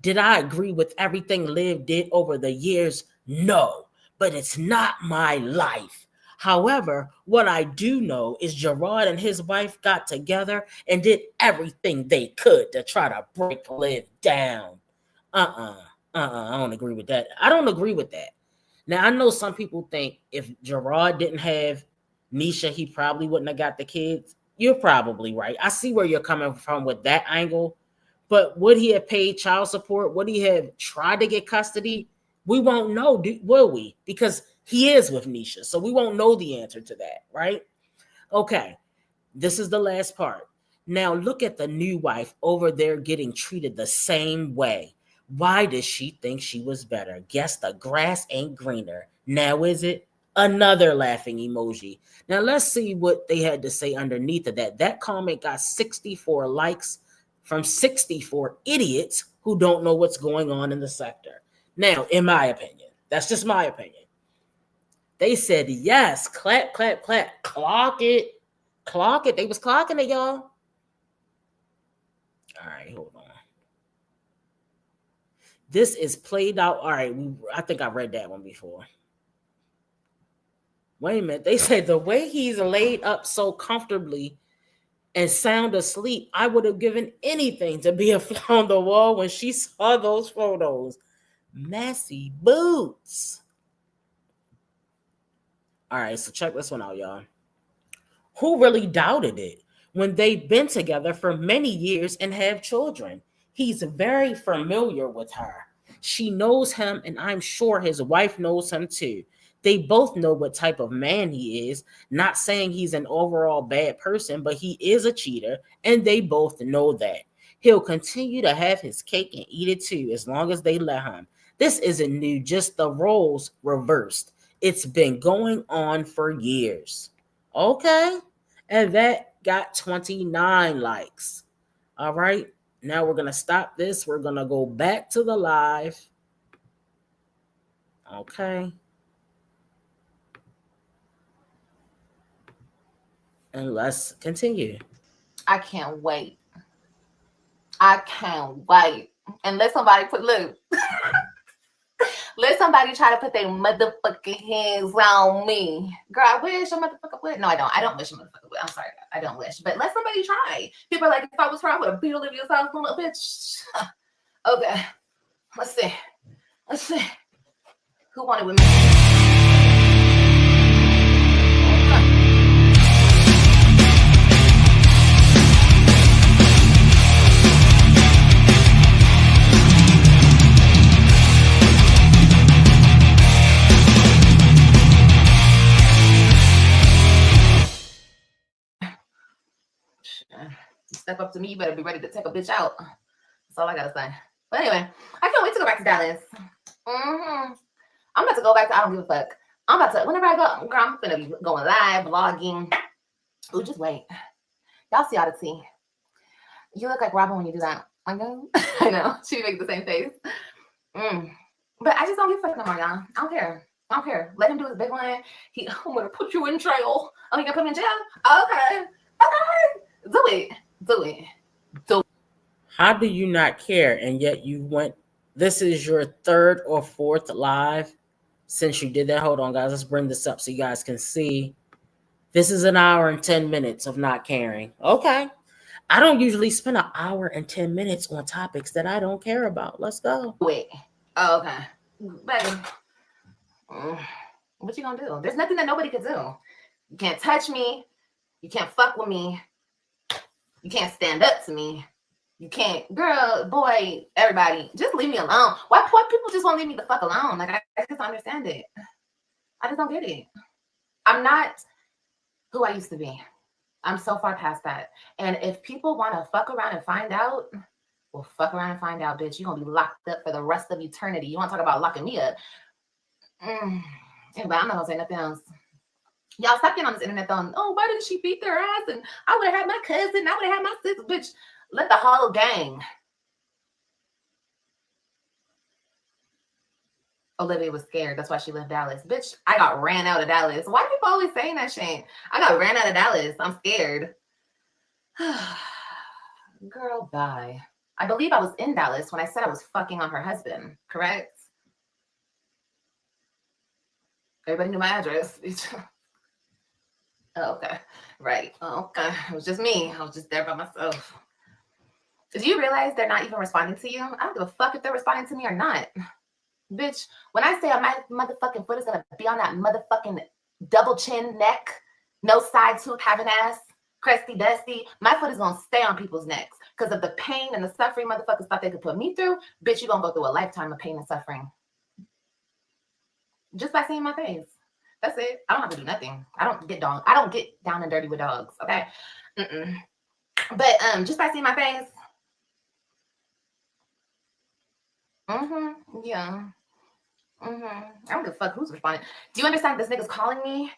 Did I agree with everything Liv did over the years? No, but it's not my life. However, what I do know is Gerard and his wife got together and did everything they could to try to break Liv down. I don't agree with that. I don't agree with that. Now, I know some people think if Gerard didn't have Nisha, he probably wouldn't have got the kids. You're probably right. I see where you're coming from with that angle. But would he have paid child support? Would he have tried to get custody? We won't know, will we? Because he is with Nisha. So we won't know the answer to that, right? Okay, this is the last part. Now look at the new wife over there getting treated the same way. Why does she think she was better? Guess the grass ain't greener. Now is it? Another laughing emoji. Now let's see what they had to say underneath of that. That comment got 64 likes from 64 idiots who don't know what's going on in the sector. Now, in my opinion, that's just my opinion. They said, yes, clap, clap, clap, clock it. Clock it. They was clocking it, y'all. All right, hold on. This is played out. All right, I think I read that one before. Wait a minute. They said the way he's laid up so comfortably and sound asleep, I would have given anything to be a fly on the wall when she saw those photos. Messy boots. All right, so check this one out, y'all. Who really doubted it when they've been together for many years and have children? He's very familiar with her. She knows him, and I'm sure his wife knows him too. They both know what type of man he is. Not saying he's an overall bad person, but he is a cheater, and they both know that. He'll continue to have his cake and eat it too, as long as they let him. This isn't new, just the roles reversed. It's been going on for years. Okay. And that got 29 likes. All right. Now we're going to stop this. We're going to go back to the live. Okay. And let's continue. I can't wait. I can't wait. And let somebody look. Let somebody try to put their motherfucking hands on me. Girl, I wish a motherfucker would. No, I don't. I don't wish a motherfucker would. I'm sorry. I don't wish. But let somebody try. People are like, if I was her, I would have beat Olivia's house, little bitch. Okay. Let's see. Let's see. Who wanted with me? Step up to me, you better be ready to take a bitch out. That's all I gotta say. But anyway, I can't wait to go back to Dallas. I'm about to go back to I don't give a fuck. I'm about to, whenever I go, girl, I'm gonna be going live, vlogging. Ooh, just wait. Y'all see all the tea. You look like Robin when you do that. I know. I know. She makes the same face. But I just don't give a fuck no more, y'all. I don't care. I don't care. Let him do his big one. I'm gonna put you in jail. Oh, you gonna put me in jail? Okay. Okay. Do it. Do it. Do it. How do you not care? And yet you went, this is your third or fourth live since you did that. Hold on, guys. Let's bring this up so you guys can see. This is an hour and 10 minutes of not caring. Okay. I don't usually spend an hour and 10 minutes on topics that I don't care about. Let's go. Wait. Oh, okay. Baby. What you gonna do? There's nothing that nobody can do. You can't touch me. You can't fuck with me. You can't stand up to me. You can't, girl, boy, everybody, just leave me alone. Why people just won't leave me the fuck alone? Like, I just don't understand it. I just don't get it. I'm not who I used to be. I'm so far past that. And if people want to fuck around and find out, well, fuck around and find out, bitch. You're going to be locked up for the rest of eternity. You want to talk about locking me up? Anyway, I'm not going to say nothing else. Y'all stop getting on this internet though. Oh, why didn't she beat their ass? And I would have had my cousin. I would have had my sister. Bitch, let the whole gang. Olivia was scared. That's why she left Dallas. Bitch, I got ran out of Dallas. Why do people always saying that shit? I got ran out of Dallas. I'm scared. Girl, bye. I believe I was in Dallas when I said I was fucking on her husband, correct? Everybody knew my address. Oh, okay. Right. Oh, okay. It was just me. I was just there by myself. Did you realize they're not even responding to you? I don't give a fuck if they're responding to me or not. Bitch, when I say my motherfucking foot is going to be on that motherfucking double chin neck, no side tooth having ass, crusty dusty, my foot is going to stay on people's necks because of the pain and the suffering motherfuckers thought they could put me through. Bitch, you're going to go through a lifetime of pain and suffering. Just by seeing my face. That's it. I don't have to do nothing. I don't get down and dirty with dogs, okay? But just by seeing my face. Yeah. I don't give a fuck who's responding. Do you understand this nigga's calling me?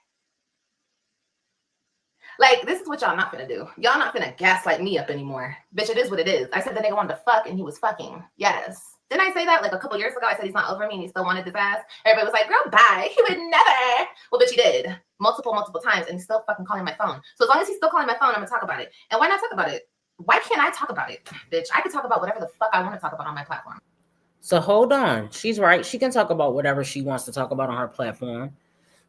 Like, this is what y'all not finna do. Y'all not finna gaslight me up anymore. Bitch, it is what it is. I said the nigga wanted to fuck and he was fucking. Yes. Didn't I say that like a couple years ago? I said he's not over me and he still wanted this ass. Everybody was like, girl, bye. He would never. Well, bitch, he did. Multiple times and he's still fucking calling my phone. So as long as he's still calling my phone, I'm gonna talk about it. And why not talk about it? Why can't I talk about it? Bitch, I can talk about whatever the fuck I want to talk about on my platform. So hold on. She's right. She can talk about whatever she wants to talk about on her platform.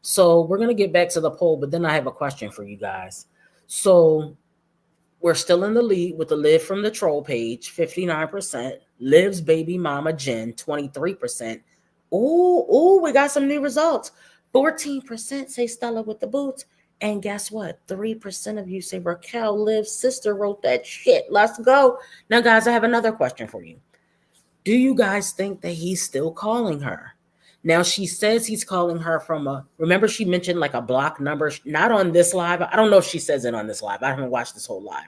So we're going to get back to the poll, but then I have a question for you guys. So we're still in the lead with the Liv from the troll page, 59%. Liv's baby mama, Jen, 23%. Ooh, we got some new results. 14% say Stella with the boots. And guess what? 3% of you say Raquel, Liv's sister, wrote that shit. Let's go. Now, guys, I have another question for you. Do you guys think that he's still calling her? Now, she says he's calling her from remember she mentioned like a block number, not on this live. I don't know if she says it on this live. I haven't watched this whole live.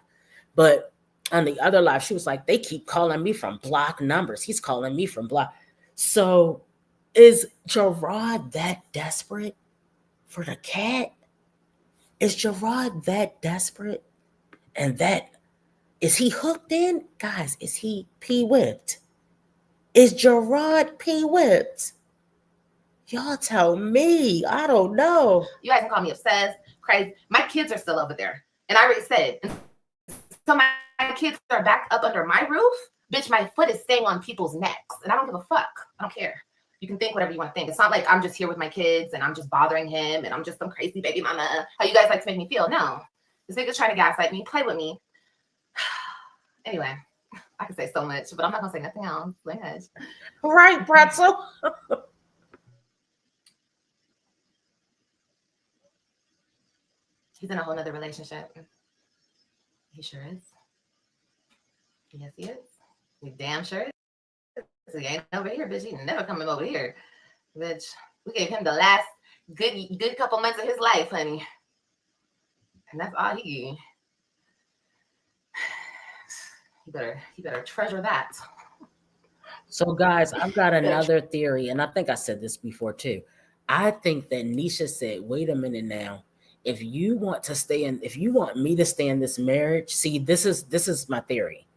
But on the other live, she was like, they keep calling me from block numbers. He's calling me from block. So is Gerard that desperate for the cat? Is Gerard that desperate? And is he hooked in? Guys, is he P-whipped? Is Gerard P-whipped? Y'all tell me. I don't know. You guys can call me obsessed, crazy. My kids are still over there. And I already said, so my kids are back up under my roof. Bitch, my foot is staying on people's necks. And I don't give a fuck. I don't care. You can think whatever you want to think. It's not like I'm just here with my kids and I'm just bothering him and I'm just some crazy baby mama. How you guys like to make me feel? No. This nigga's trying to gaslight me, play with me. Anyway. I could say so much, but I'm not gonna say nothing else. Right, Pretzel. He's in a whole nother relationship. He sure is. Yes, he is. He damn sure is. He ain't over here, bitch. He never coming over here. Bitch, we gave him the last good couple months of his life, honey. And that's all he gave. He better treasure that. So, guys, I've got another theory, and I think I said this before too. I think that Nisha said, "Wait a minute now. If you want me to stay in this marriage, see, this is my theory.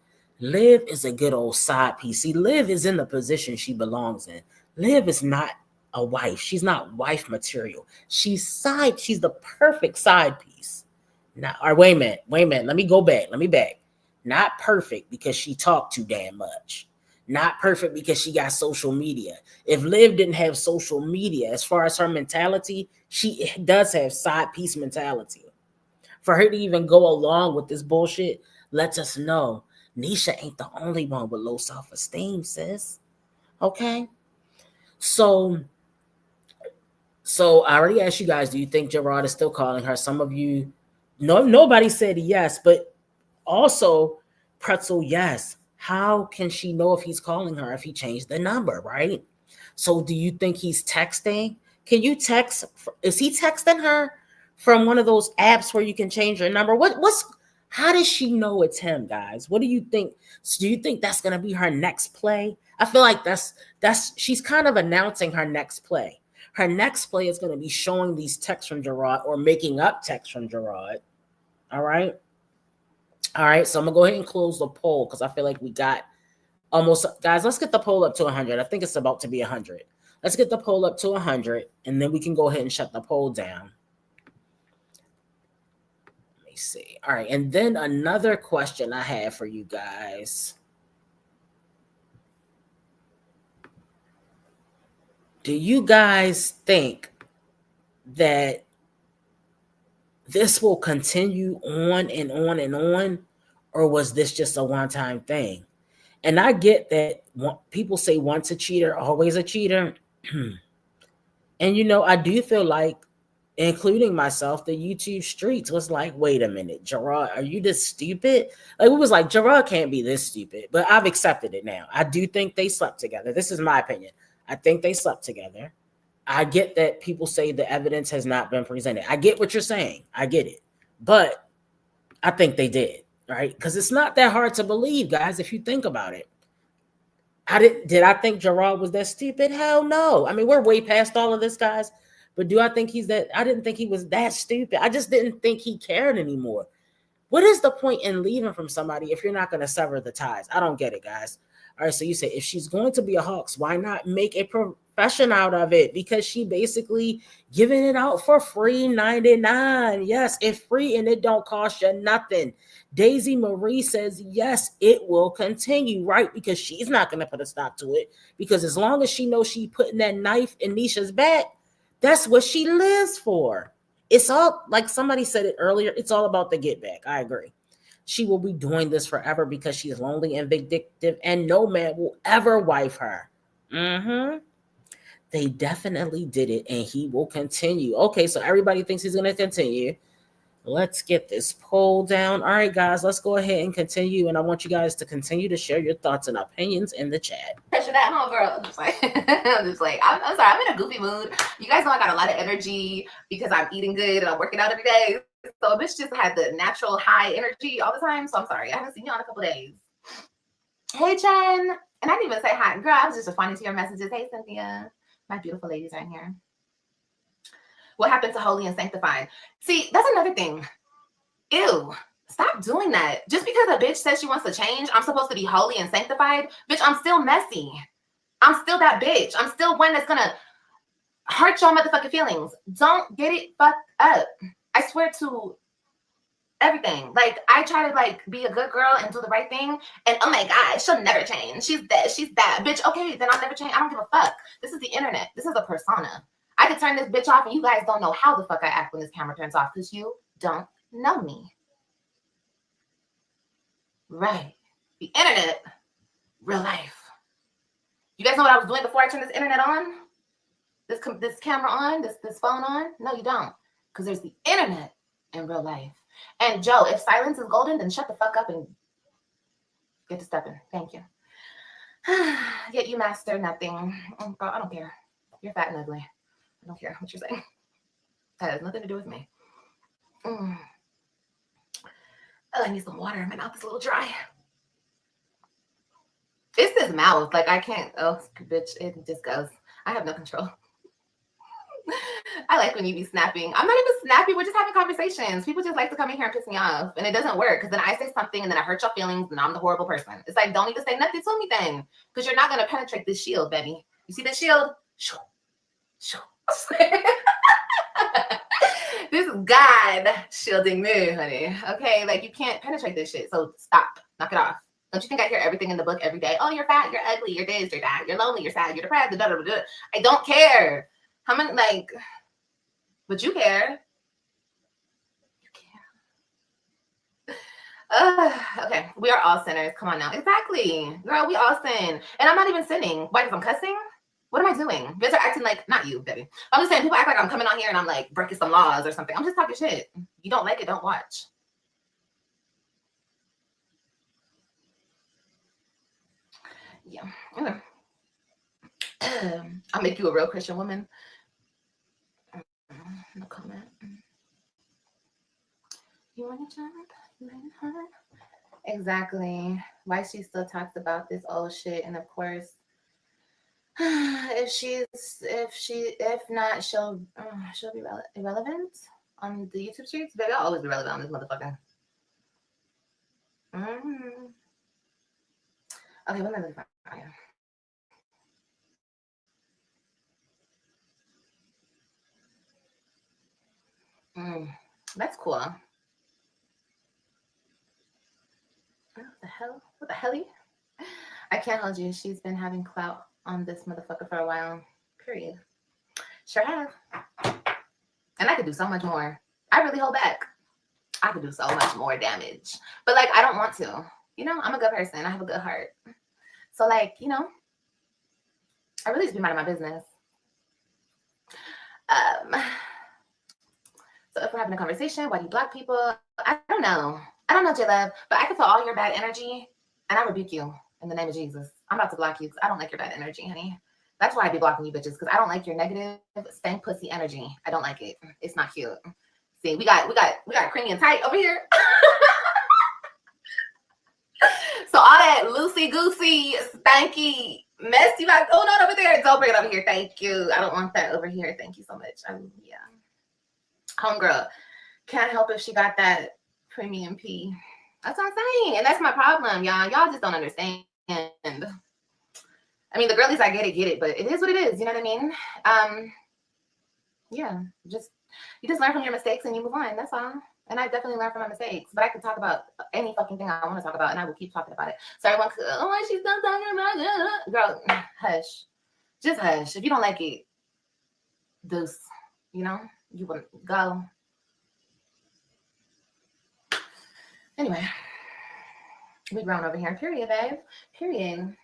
Liv is a good old side piece. See, Liv is in the position she belongs in. Liv is not a wife. She's not wife material. She's the perfect side piece. Now, or wait a minute. Let me go back. Not perfect because she talked too damn much. Not perfect because she got social media. If Liv didn't have social media, as far as her mentality, she does have side piece mentality. For her to even go along with this bullshit lets us know Nisha ain't the only one with low self-esteem, sis. Okay? So I already asked you guys, do you think Gerard is still calling her? Some of you, nobody said yes, but also, Pretzel, yes. How can she know if he's calling her if he changed the number, right? So do you think he's texting? Can you text? Is he texting her from one of those apps where you can change your number? How does she know it's him, guys? What do you think? Do you think that's going to be her next play? I feel like she's kind of announcing her next play. Her next play is going to be showing these texts from Gerard or making up texts from Gerard. All right. So I'm going to go ahead and close the poll because I feel like we got almost, guys, let's get the poll up to 100. I think it's about to be 100. Let's get the poll up to 100, and then we can go ahead and shut the poll down. Let me see. All right, and then another question I have for you guys. Do you guys think that this will continue on and on and on, or was this just a one-time thing? And I get that people say once a cheater, always a cheater. And, you know, I do feel like, including myself, the YouTube streets was like, wait a minute, Gerard, are you this stupid? Like, it was like, Gerard can't be this stupid, but I've accepted it now. I do think they slept together. This is my opinion. I think they slept together. I get that people say the evidence has not been presented. I get what you're saying. I get it. But I think they did, right? Because it's not that hard to believe, guys, if you think about it. Did I think Gerard was that stupid? Hell no. I mean, we're way past all of this, guys. But do I think he's that? I didn't think he was that stupid. I just didn't think he cared anymore. What is the point in leaving from somebody if you're not going to sever the ties? I don't get it, guys. All right, so you say if she's going to be a Hawks, why not make a profession out of it? Because she basically giving it out for free 99. Yes, it's free and it don't cost you nothing. Daisy Marie says, yes, it will continue, right? Because she's not going to put a stop to it. Because as long as she knows she's putting that knife in Nisha's back, that's what she lives for. It's all, like somebody said it earlier, it's all about the get back. I agree. She will be doing this forever because she's lonely and vindictive, and no man will ever wife her. They definitely did it, and he will continue. Okay, so everybody thinks he's going to continue. Let's get this poll down. All right, guys, let's go ahead and continue. And I want you guys to continue to share your thoughts and opinions in the chat. Pressure that home, girl. I'm just like, I'm sorry, I'm in a goofy mood. You guys know I got a lot of energy because I'm eating good and I'm working out every day. So a bitch just had the natural high energy all the time. So I'm sorry, I haven't seen you in a couple days. Hey, Jen. And I didn't even say hi. Girl, I was just responding to your messages. Hey, Cynthia. My beautiful ladies are in here. What happened to holy and sanctified? See, that's another thing. Ew. Stop doing that. Just because a bitch says she wants to change, I'm supposed to be holy and sanctified. Bitch, I'm still messy. I'm still that bitch. I'm still one that's gonna hurt your motherfucking feelings. Don't get it fucked up. I swear to everything. Like, I try to like be a good girl and do the right thing, and oh my god, she'll never change. She's this, she's that. Bitch, okay, then I'll never change. I don't give a fuck. This is the internet. This is a persona. I could turn this bitch off and you guys don't know how the fuck I act when this camera turns off because you don't know me. Right. The internet, real life. You guys know what I was doing before I turned this internet on? This camera on, this phone on? No, you don't. Because there's the internet in real life. And Joe, if silence is golden, then shut the fuck up and get to stepping. Thank you. Yet you master nothing. Oh, girl, I don't care. You're fat and ugly. I don't care what you're saying. That has nothing to do with me. Oh, I need some water. My mouth is a little dry. It's this mouth. Like, I can't. Oh, bitch. It just goes. I have no control. I like when you be snapping. I'm not even snappy. We're just having conversations. People just like to come in here and piss me off. And it doesn't work because then I say something and then I hurt your feelings and I'm the horrible person. It's like, don't even say nothing to me then. Because you're not going to penetrate this shield, baby. You see this shield? This is God shielding me, honey. Okay, like you can't penetrate this shit. So stop. Knock it off. Don't you think I hear everything in the book every day? Oh, you're fat, you're ugly, you're this, you're that, you're lonely, you're sad, you're depressed, blah, blah, blah. I don't care. How many, like, but you care. You care. Okay, we are all sinners. Come on now. Exactly. Girl, we all sin. And I'm not even sinning. Why, because I'm cussing? What am I doing? You guys are acting like, not you, baby. I'm just saying, people act like I'm coming on here and I'm like breaking some laws or something. I'm just talking shit. You don't like it, don't watch. Yeah. I'll make you a real Christian woman. No comment. You want to jump? You want her? Exactly. Why she still talks about this old shit, and of course, if not, she'll be irrelevant on the YouTube streets. Baby, I'll always be relevant on this motherfucker. Okay, what am I looking for? That's cool. What the hell? What the helly? I can't hold you. She's been having clout on this motherfucker for a while. Period. Sure have. And I could do so much more. I really hold back. I could do so much more damage. But like, I don't want to. You know, I'm a good person. I have a good heart. So like, you know, I really just be minding my business. So if we're having a conversation, why do you block people? I don't know. I don't know, J-Love, but I can feel all your bad energy and I rebuke you in the name of Jesus. I'm about to block you because I don't like your bad energy, honey. That's why I be blocking you bitches, because I don't like your negative stank pussy energy. I don't like it. It's not cute. See, we got creamy and tight over here. So all that loosey goosey, stanky mess you got going on over there, don't bring it over here. Thank you. I don't want that over here. Thank you so much. Yeah. Homegirl can't help if she got that premium pee. That's what I'm saying. And that's my problem, y'all. Y'all just don't understand. I mean, the girlies, I get it, but it is what it is. You know what I mean? Yeah, you just learn from your mistakes and you move on. That's all. And I definitely learned from my mistakes. But I can talk about any fucking thing I want to talk about, and I will keep talking about it. So everyone could, oh, she's done talking about it. Girl, hush. Just hush. If you don't like it, deuce. You know? You will go. Anyway, we grown over here. Period, babe. Period.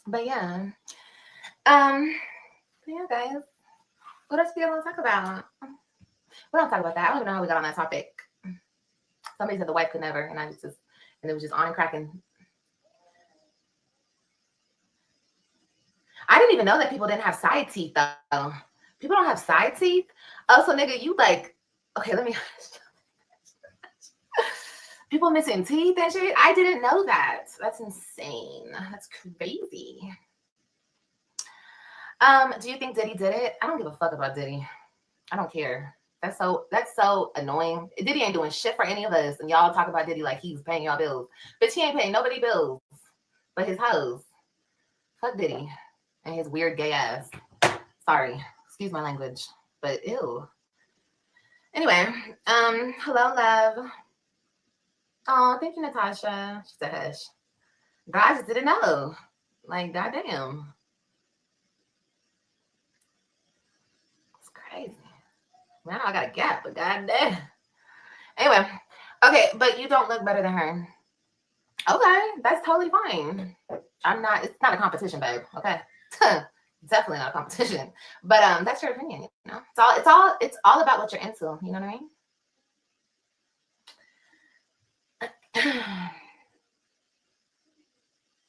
But yeah. Guys. What else do you want to talk about? We don't talk about that. I don't even know how we got on that topic. Somebody said the wife could never, and it was just on and cracking. I didn't even know that people didn't have side teeth though. People don't have side teeth. Oh, so nigga, you like, okay, let me. People missing teeth and shit. I didn't know that. That's insane. That's crazy. Do you think Diddy did it? I don't give a fuck about Diddy. I don't care. That's so annoying. Diddy ain't doing shit for any of us, and y'all talk about Diddy like he's paying y'all bills. Bitch, he ain't paying nobody bills but his hoes. Fuck Diddy and his weird gay ass. Sorry, excuse my language, but ew. Anyway, hello, love. Oh, thank you, Natasha. She said hush. God, I just didn't know. Like, goddamn. It's crazy. Man, I got a gap, but goddamn. Anyway, okay, but you don't look better than her. Okay, that's totally fine. It's not a competition, babe. Okay. Definitely not a competition. But that's your opinion, you know. It's all about what you're into, you know what I mean?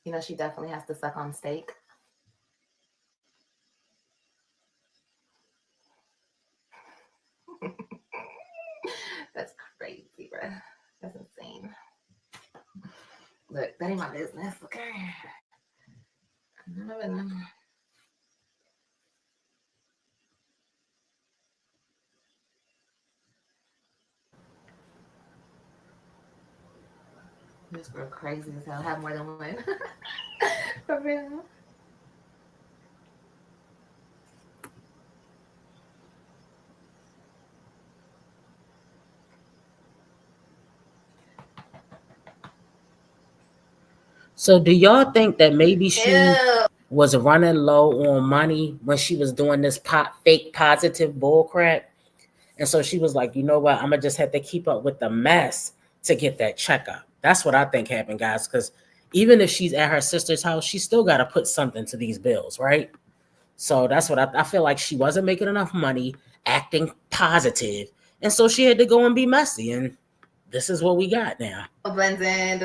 You know, she definitely has to suck on steak. That's crazy, bro. That's insane. Look, that ain't my business, okay? This girl crazy as hell. Have more than one. For real. So do y'all think that maybe she was running low on money when she was doing this fake positive bullcrap? And so she was like, you know what? I'm going to just have to keep up with the mess to get that checkup. That's what I think happened, guys, because even if she's at her sister's house, she still got to put something to these bills, right? So that's what I feel like. She wasn't making enough money, acting positive, and so she had to go and be messy, and this is what we got now. Blended.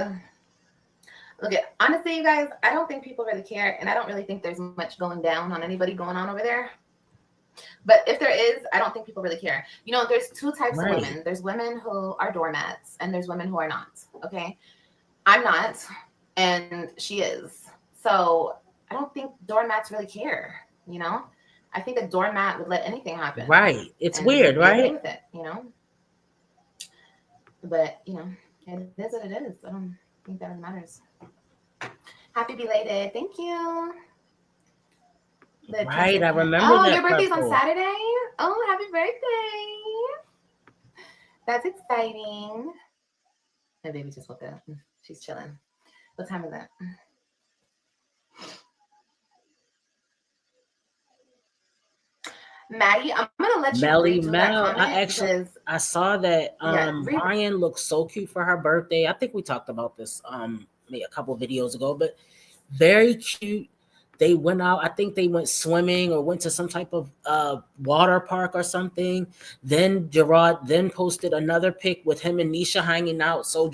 Look, honestly, you guys, I don't think people really care, and I don't really think there's much going down on anybody going on over there. But if there is, I don't think people really care. You know, there's two types of women. There's women who are doormats, and there's women who are not. Okay, I'm not, and she is. So I don't think doormats really care. You know, I think a doormat would let anything happen. Right. It's weird, right? Okay with it, you know. But you know, it is what it is. I don't think that really matters. Happy belated. Thank you. Right, I remember. Oh, your birthday's on Saturday? Oh, happy birthday. That's exciting. My baby just woke up. She's chilling. What time is it? Maddie, I'm gonna let you Melly read through that Mel, comment because I saw that read. Brian looked so cute for her birthday. I think we talked about this maybe a couple videos ago, but very cute. They went out, I think they went swimming or went to some type of water park or something. Then Gerard then posted another pic with him and Nisha hanging out. So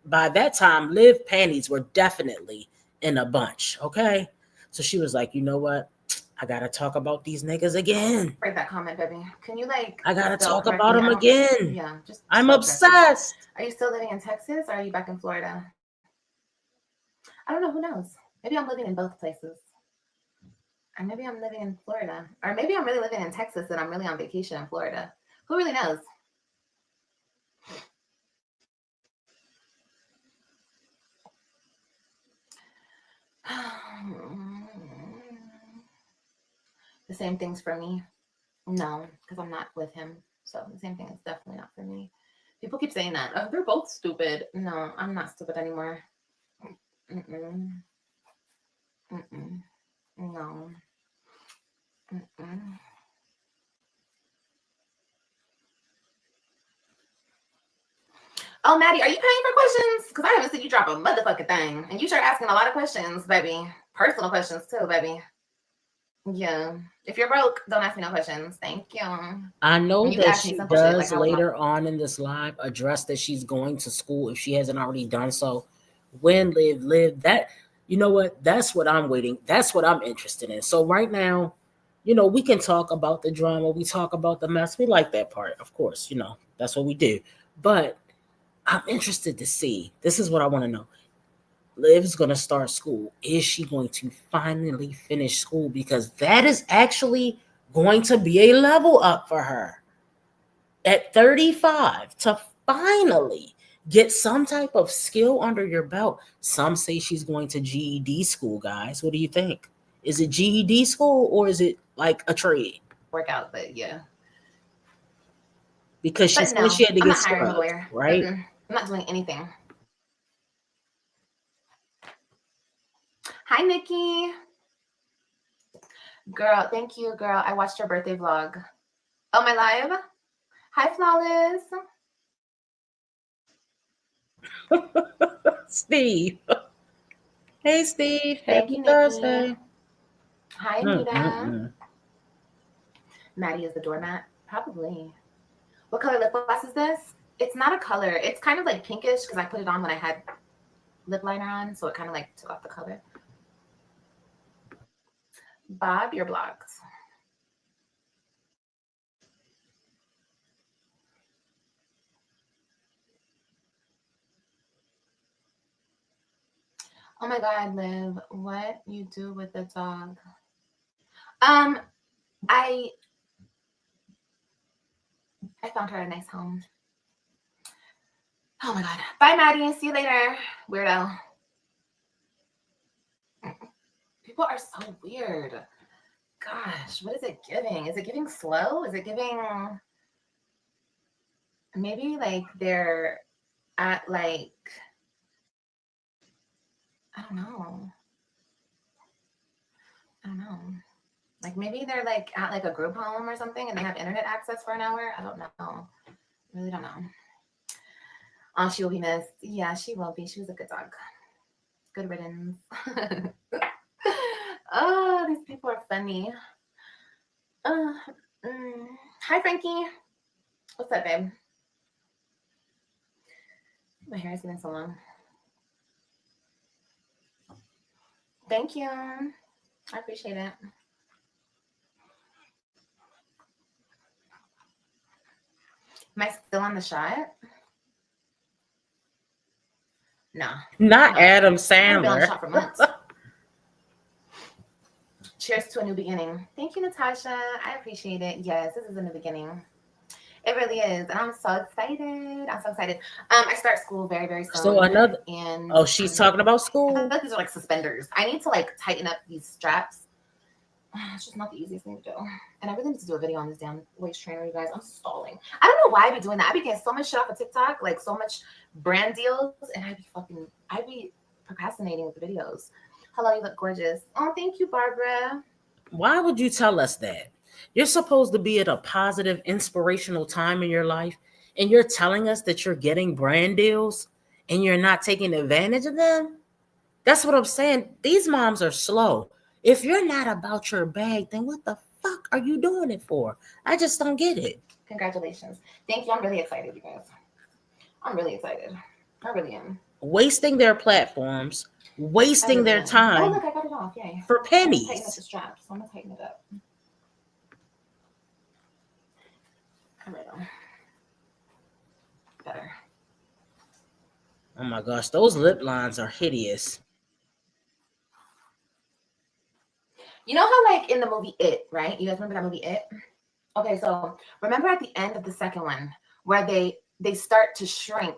by that time, Liv panties were definitely in a bunch. Okay. So she was like, you know what? I gotta talk about these niggas again. Write that comment, baby. Can you like? I gotta spell talk about correctly? them again. Yeah, just I'm spell correctly. obsessed. Are you still living in Texas or are you back in Florida? I don't know. Who knows? Maybe I'm living in both places. Or maybe I'm living in Florida. Or maybe I'm really living in Texas and I'm really on vacation in Florida. Who really knows? The same thing's for me. No, because I'm not with him. So the same thing is definitely not for me. People keep saying that. Oh, they're both stupid. No, I'm not stupid anymore. Mm-mm. Mm-mm. No. Mm-mm. Oh, Maddie, are you paying for questions? Because I haven't seen you drop a motherfucking thing. And you start asking a lot of questions, baby. Personal questions, too, baby. Yeah. If you're broke, don't ask me no questions. Thank you. I know you that she does later on in this live address that she's going to school if she hasn't already done so. When live that, you know what? That's what I'm waiting. That's what I'm interested in. So right now, you know, we can talk about the drama. We talk about the mess. We like that part, of course. You know, that's what we do. But I'm interested to see. This is what I want to know. Liv's going to start school. Is she going to finally finish school? Because that is actually going to be a level up for her at 35 to finally get some type of skill under your belt. Some say she's going to GED school, guys. What do you think? Is it GED school or is it like a trade? Workout, but yeah. Because she said she had to get hiring a lawyer, right? I'm not doing anything. Hi, Nikki. Girl, thank you, girl. I watched your birthday vlog. Oh, my live? Hi, Flawless. Steve. Hey, Steve. Thank Happy you, Thursday. Nikki. Hi, Anita. Maddie is the doormat. Probably. What color lip gloss is this? It's not a color. It's kind of like pinkish because I put it on when I had lip liner on, so it kind of like took off the color. Bob, you're blocked. Oh my God, Liv, what you do with the dog? I found her a nice home. Oh my God. Bye, Maddie. See you later, weirdo. People are so weird. Gosh, what is it giving? Is it giving slow? Is it giving maybe like they're at like, I don't know. Like maybe they're like at like a group home or something and they have internet access for an hour. I don't know. I really don't know. Oh, she will be missed. Yeah, she will be. She was a good dog. Good riddance. Oh, these people are funny. Hi, Frankie. What's up, babe? My hair is getting so long. Thank you. I appreciate it. Am I still on the shot? No. Not Adam Sandler. I've been on the shot for months. Cheers to a new beginning. Thank you, Natasha. I appreciate it. Yes, this is a new beginning. It really is. And I'm so excited. I start school very, very soon. So another, and she's talking about school. These are like suspenders. I need to like tighten up these straps. It's just not the easiest thing to do. And I really need to do a video on this damn waist trainer, you guys. I'm stalling. I don't know why I be doing that. I be getting so much shit off of TikTok, like so much brand deals, and I be procrastinating with the videos. Hello, you look gorgeous. Oh, thank you, Barbara. Why would you tell us that? You're supposed to be at a positive, inspirational time in your life, and you're telling us that you're getting brand deals and you're not taking advantage of them? That's what I'm saying. These moms are slow. If you're not about your bag, then what the fuck are you doing it for? I just don't get it. Congratulations. Thank you. I'm really excited, you guys. I'm really excited. I really am. Wasting their platforms, wasting their time. Oh, look, I got it off. Yay. For pennies. I'm tighten up the strap, so I'm going to tighten it up. All right. Better. Oh my gosh, those lip lines are hideous. You know how, like, in the movie It, right? You guys remember that movie It? Okay, so remember at the end of the second one where they start to shrink.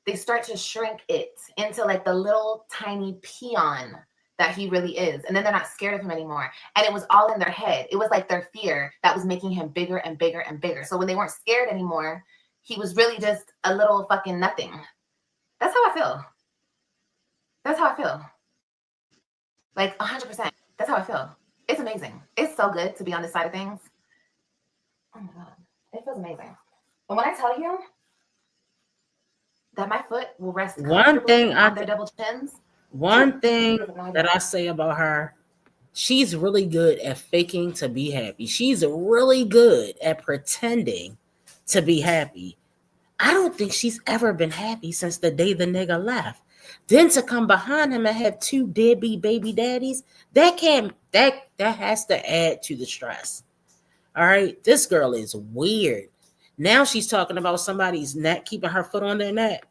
They start to shrink it into like the little tiny peon that he really is. And then they're not scared of him anymore. And it was all in their head. It was like their fear that was making him bigger and bigger and bigger. So when they weren't scared anymore, he was really just a little fucking nothing. That's how I feel. That's how I feel. Like 100%. That's how I feel. It's amazing. It's so good to be on this side of things. Oh my God. It feels amazing. But when I tell you that my foot will rest One thing on their double chins. One thing that I say about her, she's really good at faking to be happy. She's really good at pretending to be happy. I don't think she's ever been happy since the day the nigga left. Then to come behind him and have two deadbeat baby daddies, that has to add to the stress. All right, this girl is weird. Now she's talking about somebody's neck, keeping her foot on their neck.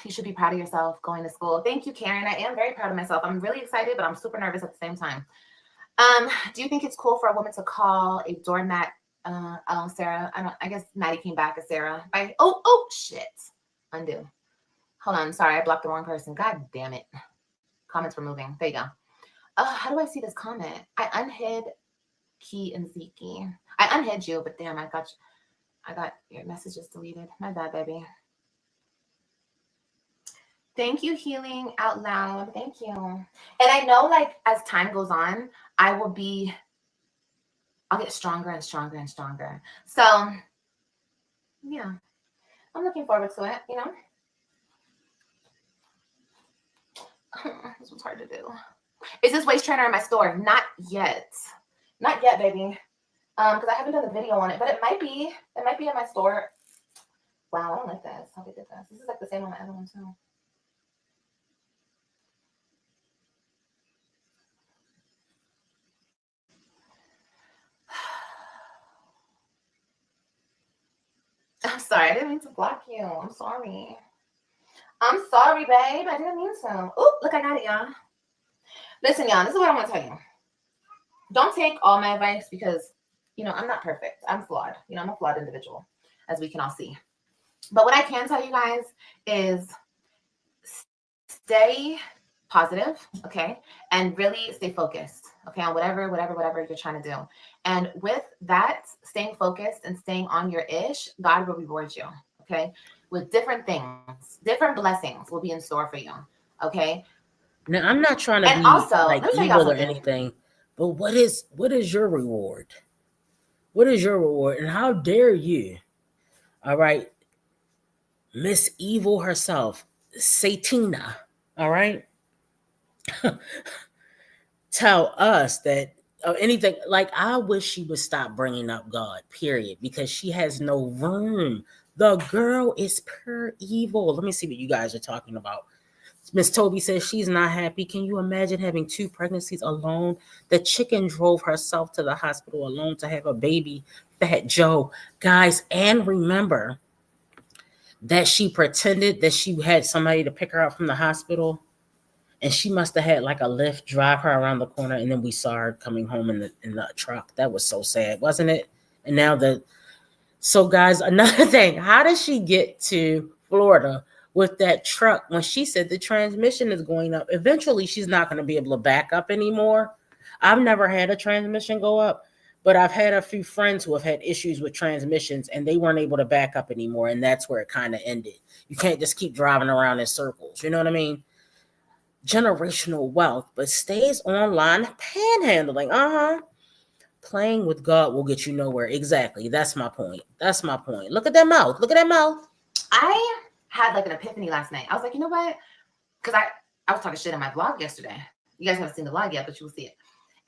You should be proud of yourself going to school. Thank you, Karen. I am very proud of myself. I'm really excited, but I'm super nervous at the same time. Do you think it's cool for a woman to call a doormat? Sarah. I guess Maddie came back as Sarah. Oh shit. Undo. Hold on. Sorry, I blocked the wrong person. God damn it. Comments were moving. There you go. How do I see this comment? I unhid Key and Zeke. I unhid you, but damn, I got your messages deleted. My bad, baby. Thank you, Healing Out Loud. Thank you. And I know, like, as time goes on, I'll get stronger and stronger and stronger. So, yeah, I'm looking forward to it, you know? This was hard to do. Is this waist trainer in my store? Not yet. Not yet, baby. Because I haven't done the video on it, but it might be. It might be in my store. Wow, I don't like this. How they did this. This is like the same on the other one, too. I'm sorry. I didn't mean to block you. I'm sorry. I'm sorry, babe. I didn't mean to. Oh, look, I got it, y'all. Listen, y'all, this is what I want to tell you. Don't take all my advice because, you know, I'm not perfect. I'm flawed. You know, I'm a flawed individual, as we can all see. But what I can tell you guys is stay positive, okay? And really stay focused, okay, on whatever you're trying to do. And with that, staying focused and staying on your ish, God will reward you, okay? With different things, different blessings will be in store for you, okay? Now, I'm not trying to be also, like evil or anything, but what is your reward? What is your reward? And how dare you? All right, Miss Evil herself, Satina, all right? Tell us that anything, like, I wish she would stop bringing up God, period, because she has no room. The girl is pure evil. Let me see what you guys are talking about. Miss Toby says she's not happy. Can you imagine having 2 pregnancies alone? The chicken drove herself to the hospital alone to have a baby, Fat Joe. Guys, and remember that she pretended that she had somebody to pick her up from the hospital, and she must have had like a Lyft drive her around the corner, and then we saw her coming home in the truck. That was so sad, wasn't it? And now so guys, another thing, how did she get to Florida with that truck when she said the transmission is going up. Eventually, she's not going to be able to back up anymore. I've never had a transmission go up, but I've had a few friends who have had issues with transmissions and they weren't able to back up anymore. And that's where it kind of ended. You can't just keep driving around in circles. You know what I mean? Generational wealth, but stays online panhandling. Playing with God will get you nowhere. Exactly. That's my point. That's my point. Look at that mouth. Look at that mouth. I had like an epiphany last night. I was like, you know what? Because I was talking shit in my vlog yesterday. You guys haven't seen the vlog yet, but you will see it.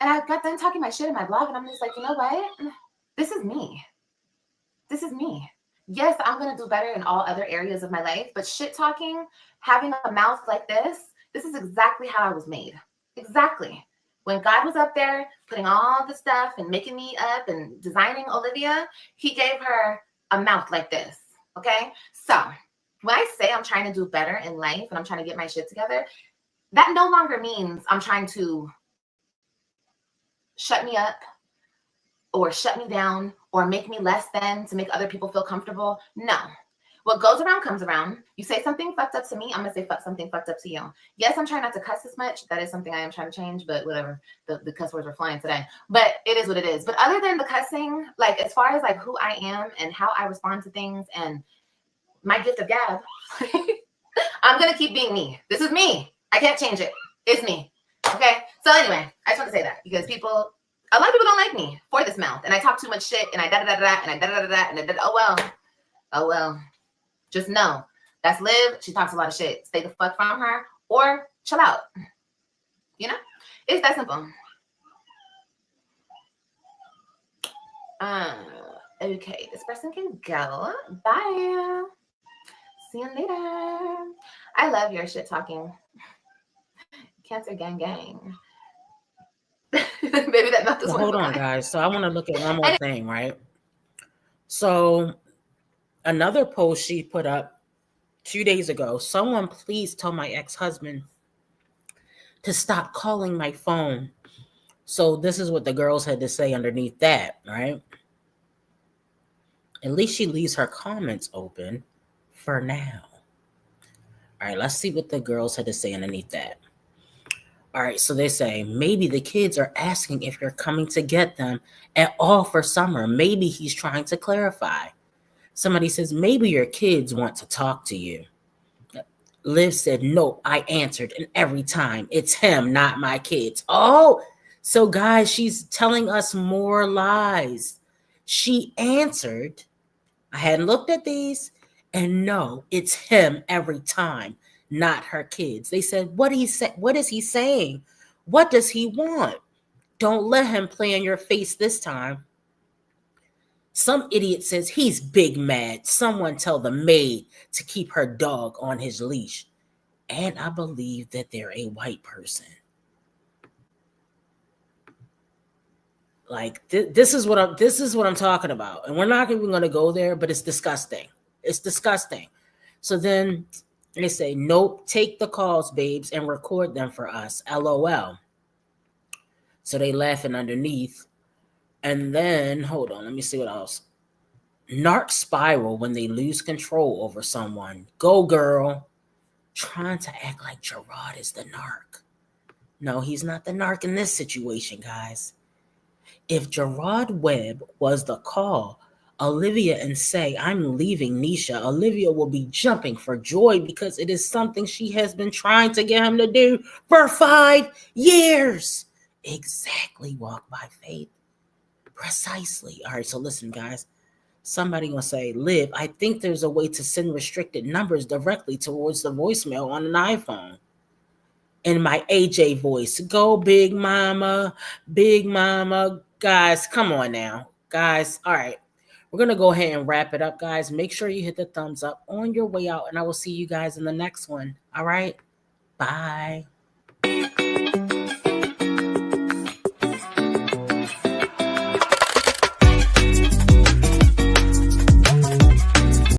And I got done talking my shit in my vlog, and I'm just like, you know what? This is me. This is me. Yes, I'm going to do better in all other areas of my life, but shit talking, having a mouth like this is exactly how I was made. Exactly. When God was up there putting all the stuff and making me up and designing Olivia, he gave her a mouth like this. Okay? So when I say I'm trying to do better in life and I'm trying to get my shit together, that no longer means I'm trying to shut me up or shut me down or make me less than to make other people feel comfortable. No. What goes around comes around. You say something fucked up to me, I'm going to say something fucked up to you. Yes, I'm trying not to cuss as much. That is something I am trying to change, but whatever. The cuss words are flying today. But it is what it is. But other than the cussing, like as far as like who I am and how I respond to things and my gift of gab, I'm going to keep being me. This is me. I can't change it. It's me. Okay? So anyway, I just want to say that because a lot of people don't like me for this mouth. And I talk too much shit and I da-da-da-da and I da-da-da-da and I da-da. Oh well. Just know that's Liv. She talks a lot of shit. Stay the fuck from her or chill out. You know? It's that simple. Okay, this person can go. Bye. See you later. I love your shit talking. Cancer gang gang. Maybe that mouth is Hold on, guys. So I want to look at one more thing, right? So another post she put up 2 days ago. Someone please tell my ex-husband to stop calling my phone. So this is what the girls had to say underneath that, right? At least she leaves her comments open for now. All right, let's see what the girls had to say underneath that. All right, so they say, maybe the kids are asking if you're coming to get them at all for summer. Maybe he's trying to clarify. Somebody says, maybe your kids want to talk to you. Liv said, no, I answered. And every time it's him, not my kids. Oh, so guys, she's telling us more lies. She answered, I hadn't looked at these. And no, it's him every time, not her kids. They said, what is he saying? What does he want? Don't let him play in your face this time. Some idiot says he's big mad. Someone tell the maid to keep her dog on his leash. And I believe that they're a white person. Like this is what I'm talking about. And we're not even going to go there, but it's disgusting. It's disgusting. So then they say, nope, take the calls, babes, and record them for us. LOL. So they laughing underneath. And then, hold on, let me see what else. Narc spiral when they lose control over someone. Go, girl. Trying to act like Gerard is the narc. No, he's not the narc in this situation, guys. If Gerard Webb was the call, Olivia and say, I'm leaving Nisha, Olivia will be jumping for joy because it is something she has been trying to get him to do for 5 years. Exactly, walk by faith. Precisely. All right, so listen, guys. Somebody gonna say, Liv, I think there's a way to send restricted numbers directly towards the voicemail on an iPhone. In my AJ voice, go big mama, big mama. Guys, come on now. Guys, all right. We're gonna go ahead and wrap it up, guys. Make sure you hit the thumbs up on your way out, and I will see you guys in the next one. All right, bye.